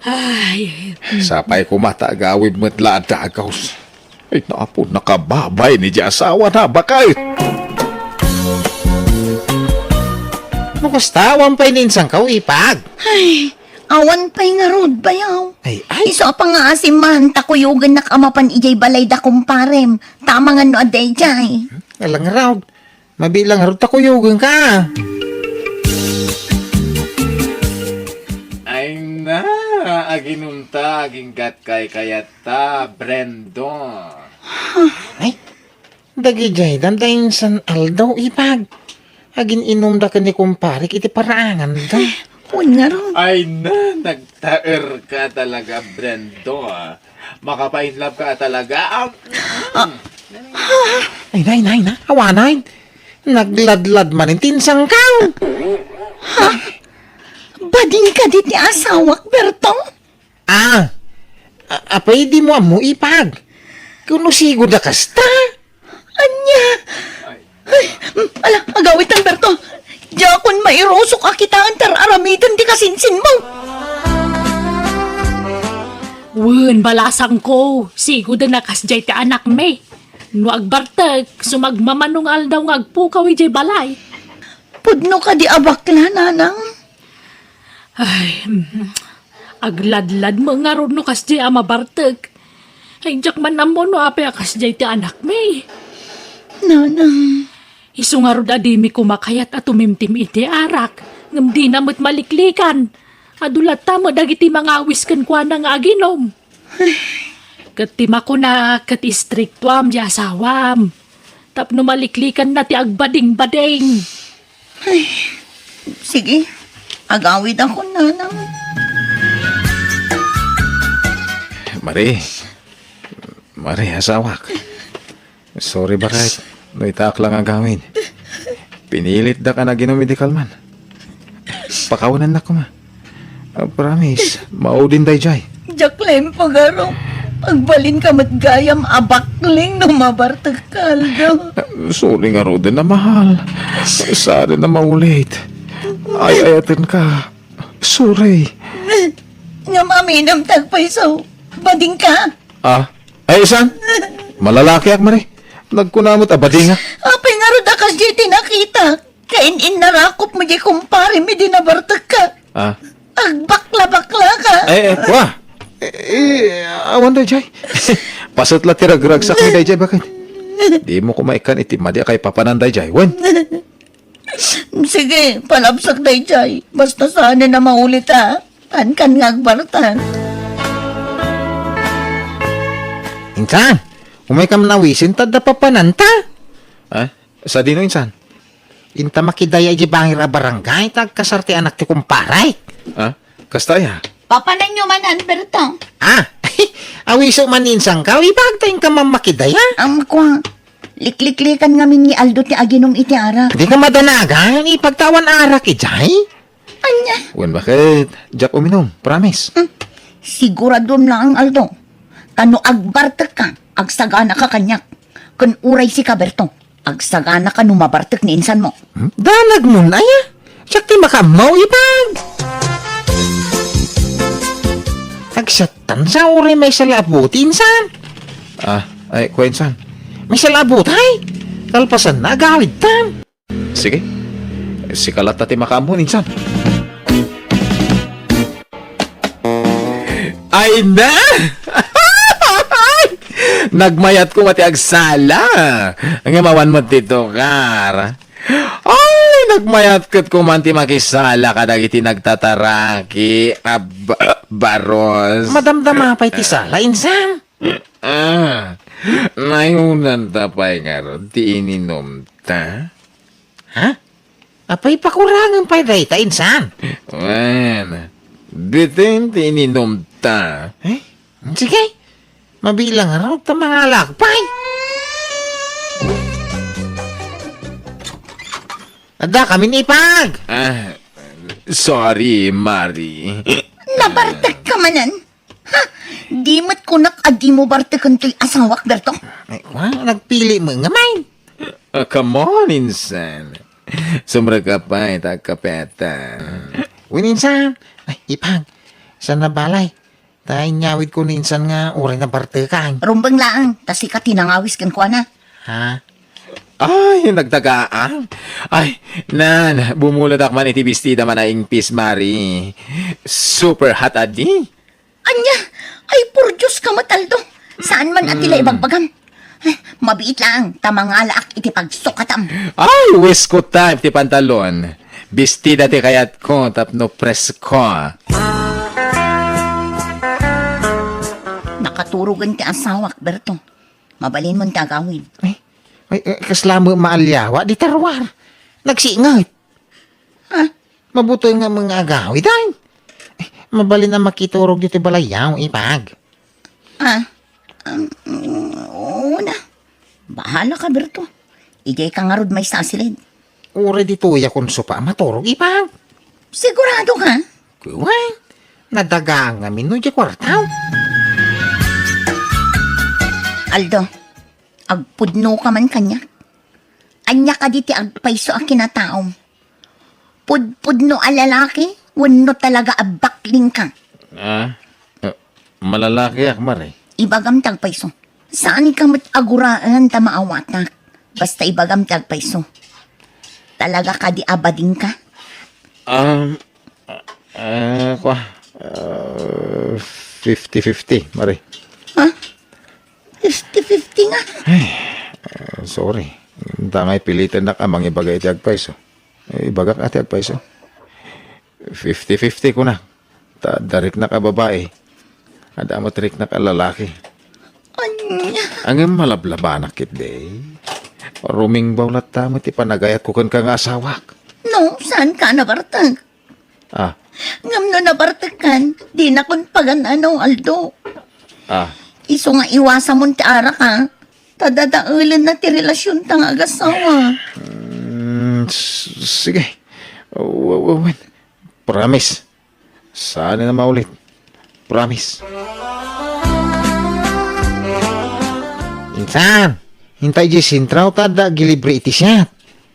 Ay, Sapay kumata agawid mo't laada agaws. Ay naapo nakababay ni di asawa na bakit. Mukustawan pa ininsang kau ipag. Ay, awan pa'y nga rod bayaw. Ay, Iso pa nga asiman, takuyugan na kamapan ijay balay da kumparem. Tama nga no aday jay. alang raw. Mabilang raw takuyugan ka. Ay na, aginunta, aging kay kayata, Brendo. Ay, dagi jay, dandayin san aldaw ipag. Agin inom da ka ni kumpare, kiti paraangan da. Uwan nga rod. Ay na, nagtaer ka talaga, Brendo. Makapainlove ka talaga. Ay, nay, na, awanay. Nagladlad man yung tinsang kau. Bading ka dit ni asawak, Berto? Apay di mo amo ipag. Kuno sigod na kasta. Anya? Ay, ala, agawitan, Berto. Jakon mairosok akitaan tar aramitan di kasinsin mo. wen balasang ko. Sigod na nakasjay ti anak me. No agbartag, sumagmamanong Aldaw nga agpukaw ijay balay. Pudno ka di abakla, nanang. Ay, agladlad mo nga ron no kasjay amabartag. Ay, jak man namo no apay kasjay ti anak me. Nanang. Isu nga ron adimi kumakayat at tumimtim iti arak. Ngam di namot maliklikan. Adulat tamo dagiti mga awiskan kwa na nga aginom. Katima ko na kat istriktuam di asawam. Tapno maliklikan na ti agbading-bading. Sige, agawid ako, nanang. Mari, asawak. Sorry bakit. No itak lang ang gawin. Pinilit da ka na ginomedikal man. Pakawanan na ko ma. Promise, maudin day jay. Jacqueline, pagaro. Pagbalin ka matgayam, abakling no mabartag kaldo. Sorry nga Roden na mahal. Sana na maulit. Ayayatin ka. Sorry. Nga maminam tagpay so. Bading ka. Ay, isan? Malalaki ak mari. Nagkunamot abading nga. Apay nga ro dakas di tinakita. Kain-in narakop mo di kumpare mi dinabartag ka. Agbakla-bakla ka. Wah. Awan day jay. Pasat la tiragrag sa kay day jay bakit? Di mo kumaikan itim madi kay papanan day jay. Wen. Sige, palabsak day jay. Basta sana na maulit ha. Kan nga agbartan. Insan, umay kam nawisin, tada papananta. Sa dino insan? Inta makidaya di bangir a barangay, tagkasarte anak ti kumparay. Ah, kastaya. Papanan nyo manan, Berto. Ah, awiso man insang ka, ipagtayin ka mamakidaya. Ang kwa, likliklikan ngamin ni Aldo ti aginong iti ara. Di ka madanagan, ipagtawan arak ijay. Anya, Wen bakit? Jack uminom, promise. siguradon lang ang Aldo. Tano agbartek ka, agsagana ka kanyak. Kun uray si ka, Berto. Agsagana ka numabartek ni insan mo. Dalag mo na ya. Siyak ti makamaw ipag. Tagsatan sa uri may salabot, insan. Ah, ay, ko insan. May salabot, ay. Kalpasan na, gawid tam. Sige. Si kalat ti makamon insan. Ay na! Nagmayat ko mati agsala. Ang mawan mo dito, kar. Ay, nagmayat kat ko man ti makisala kadag iti nagtataraki. Baros. Madamdama pa'y ti sala, insan. Ah, nayunan tapay nga ron, ti ininom ta. Ha? Apay pakurangan pa'y rayta, insan. Wen, bitin ti ininom ta. Eh? Sige. Mabilang araw ta mga lakpay. Ada kami ni Ipag. Ah, sorry, Mari. Nabartek ka manan. Ha? Di mo't kunak adi mo bartekan to'y asawak, Berto. Ay, nagpili mo nga may. Come on, insan. Sumra ka pa, itagkapeta. Wininsan. Ay, Ipag. Saan na balay? Tay nyawid ko ninsan nga uray na bartekan. Rumbang laang, tas ika tinangawis kan kwa na. Ha? Ay, nagtagaan. Ay, nan, bumulat man iti bistida man aing pis, Mari. Super hot adi. Anya, ay por Diyos ka mataldo. Saan man atila ibagbagam? Eh, mabiit lang, tamangalaak iti pagsukatam. Ay, wisko type ti pantalon. Bistida ti kayat ko, tapno press ko. Nakaturugan ti asawak, Berto. Mabalin mo tagawid. Ay, kaslamo maalyawa, di tarwar. Nagsingat. Ha? Mabutoy nga mga agawid ay. Mabalin na makiturog dito balayaw, Ipag. Ah, oo na. Bahala ka, Berto. Ijay ka nga rod may sasilid. Uri dito ya kung supa maturog, Ipag. Sigurado ka? Kuway, nadagang nga minu di kwartaw. Aldo, agpudno ka man kanya. Anya ka diti agpaiso a kinataom. Pudpudno a lalaki, wano talaga abakling ka. Ah, malalaki ak, Mari. Ibagam tagpaiso. Saan ka aguraan ta maawatak? Basta ibagam tagpaiso. Talaga ka di abading ka? Kwa, 50-50, Mari. Ha? 50-50 nga. Sorry. Tangay pilitan na ka mga ibagay iti agpaiso. Ibagak ati agpaiso. 50-50 ko na. Darik na ka babae. Adamot rik na ka lalaki. Anya. Ang malablabanak kit day. Ruming bawlat tamo ti panagayat ko kan kang asawak. No, saan ka nabartag? Ah, Ngam no nabartag kan, di na kun pagan ano, Aldo. ah. Iso nga iwasa mo ti ara ka. Tadadaulan na ti relasyon tang agasawa. Sige. Wait. Promise. Sana na maulit. Promise. Insan, hintay di sintraw tada gilibre iti siya.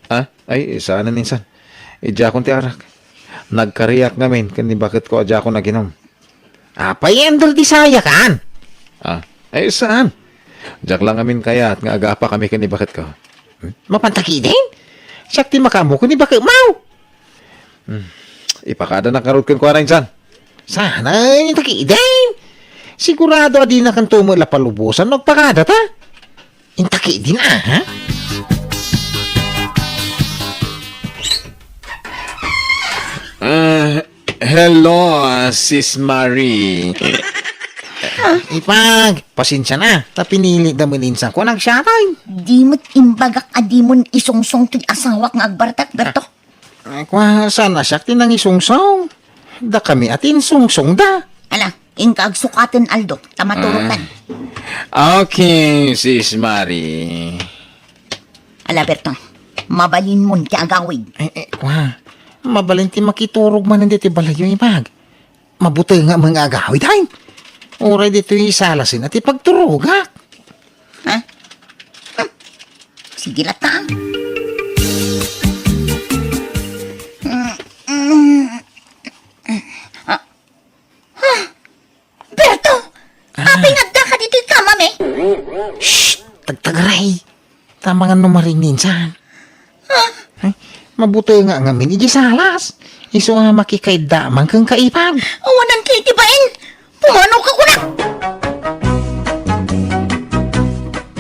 Ah, ay, sana ninsan. Idya akong ti arak. Nagkariyak ngamin, kani bakit ko adya ako naginom. Apay endol di saya kan. Ah, ay saan? Diyak lang amin kaya at nga agapa kami kani bakit ko. Mapantaki din. Siyak ti makamu ko ni baka mau. Ipakada na karot ko na insan. Sana intaki din. Sigurado adi na kan tumo la palubusan nagpakada ta. Intaki din ha? Hello, Sis Marie. Ipag, pasensya na. Ta pinili da minsan ko nagsyatay. Di mo't imbagak adi mon isungsong ti asawak nga agbartak, Berto. Kwa sana siya tinang isungsong. Da kami atin sungsong da. Ala, ingkag sukaten Aldo, tamaturukan. Okay, Sis Mari. Ala, Berto, mabalin mon ti agawid. Kwa, mabalinti makiturog man hindi ti balayo ipag. Mabuti nga mga agawid ay. Oray dito yung isalasin at ipagturugak. Ha? Sige lata. Berto! Apay nagda ka dito yung kama, me? Shh! Tagtagaray. Tama nga numaring minsan. Ay, mabuti nga nga minigi salas. Iso nga makikaidamang kang kaipag. Awanan kayo tibain! Pumano ka kuna!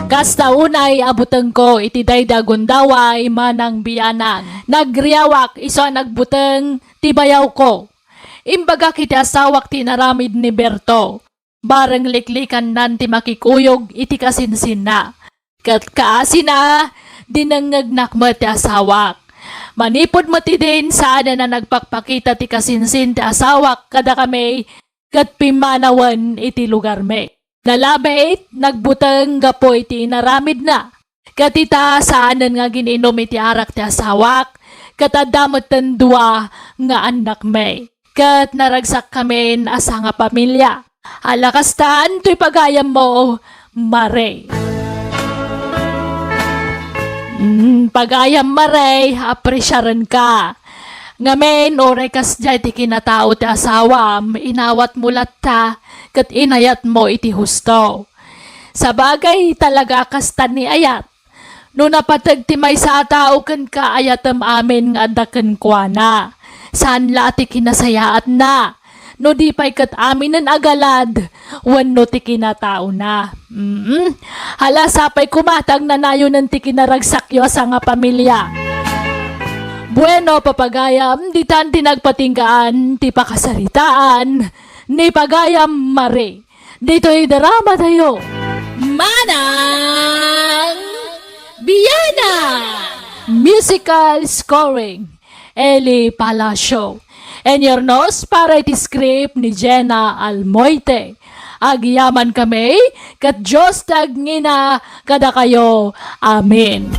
Kasta unay abuteng ko iti dayda gundaway manang biyanan. Nagriyawak iso nagbuteng tibayaw ko. Imbaga kiti asawak ti naramid ni Berto. Bareng liklikan nan ti makikuyog iti kasinsin na. Kat kaasin na dinangagnak mo ti asawak. Manipod mo ti din saan na nagpakpakita ti kasinsin ti asawak kada kami kat pimanawan iti lugar me. Nalabait, nagbutang gapo iti naramid na. Katita saanan nga gininom iti arak ti asawak, katadamot tandua nga anak may. Kat naragsak kami asa nga pamilya. Alakastaan to'y pagayam mo, Mare. Pagayam Mare, apresyaran ka. Ngamen, oray kas jay ti kinatao ti asawam, inawat mulat ta, kat inayat mo iti husto. Sa bagay talaga kastan ni ayat. No napatag ti may sa tao kan ka ayatam amin nga adakan kwa na. Saan lati kinasayaat na. No di pa'y kat amin ng agalad, wano ti kinatao na. Hala sapay kumatag na nayo ng ti kinaragsakyo sa nga pamilya. Bueno, papagayam, di tan tinagpatinggaan, ti pakasaritaan, ni pagayam Mare. Dito'y drama tayo. Manang Biyana! Musical scoring, Eli Palacio. And your nose para iti script ni Jenna Almoite. Agyaman kami, kat Diyos tagngina kada kayo. Amen.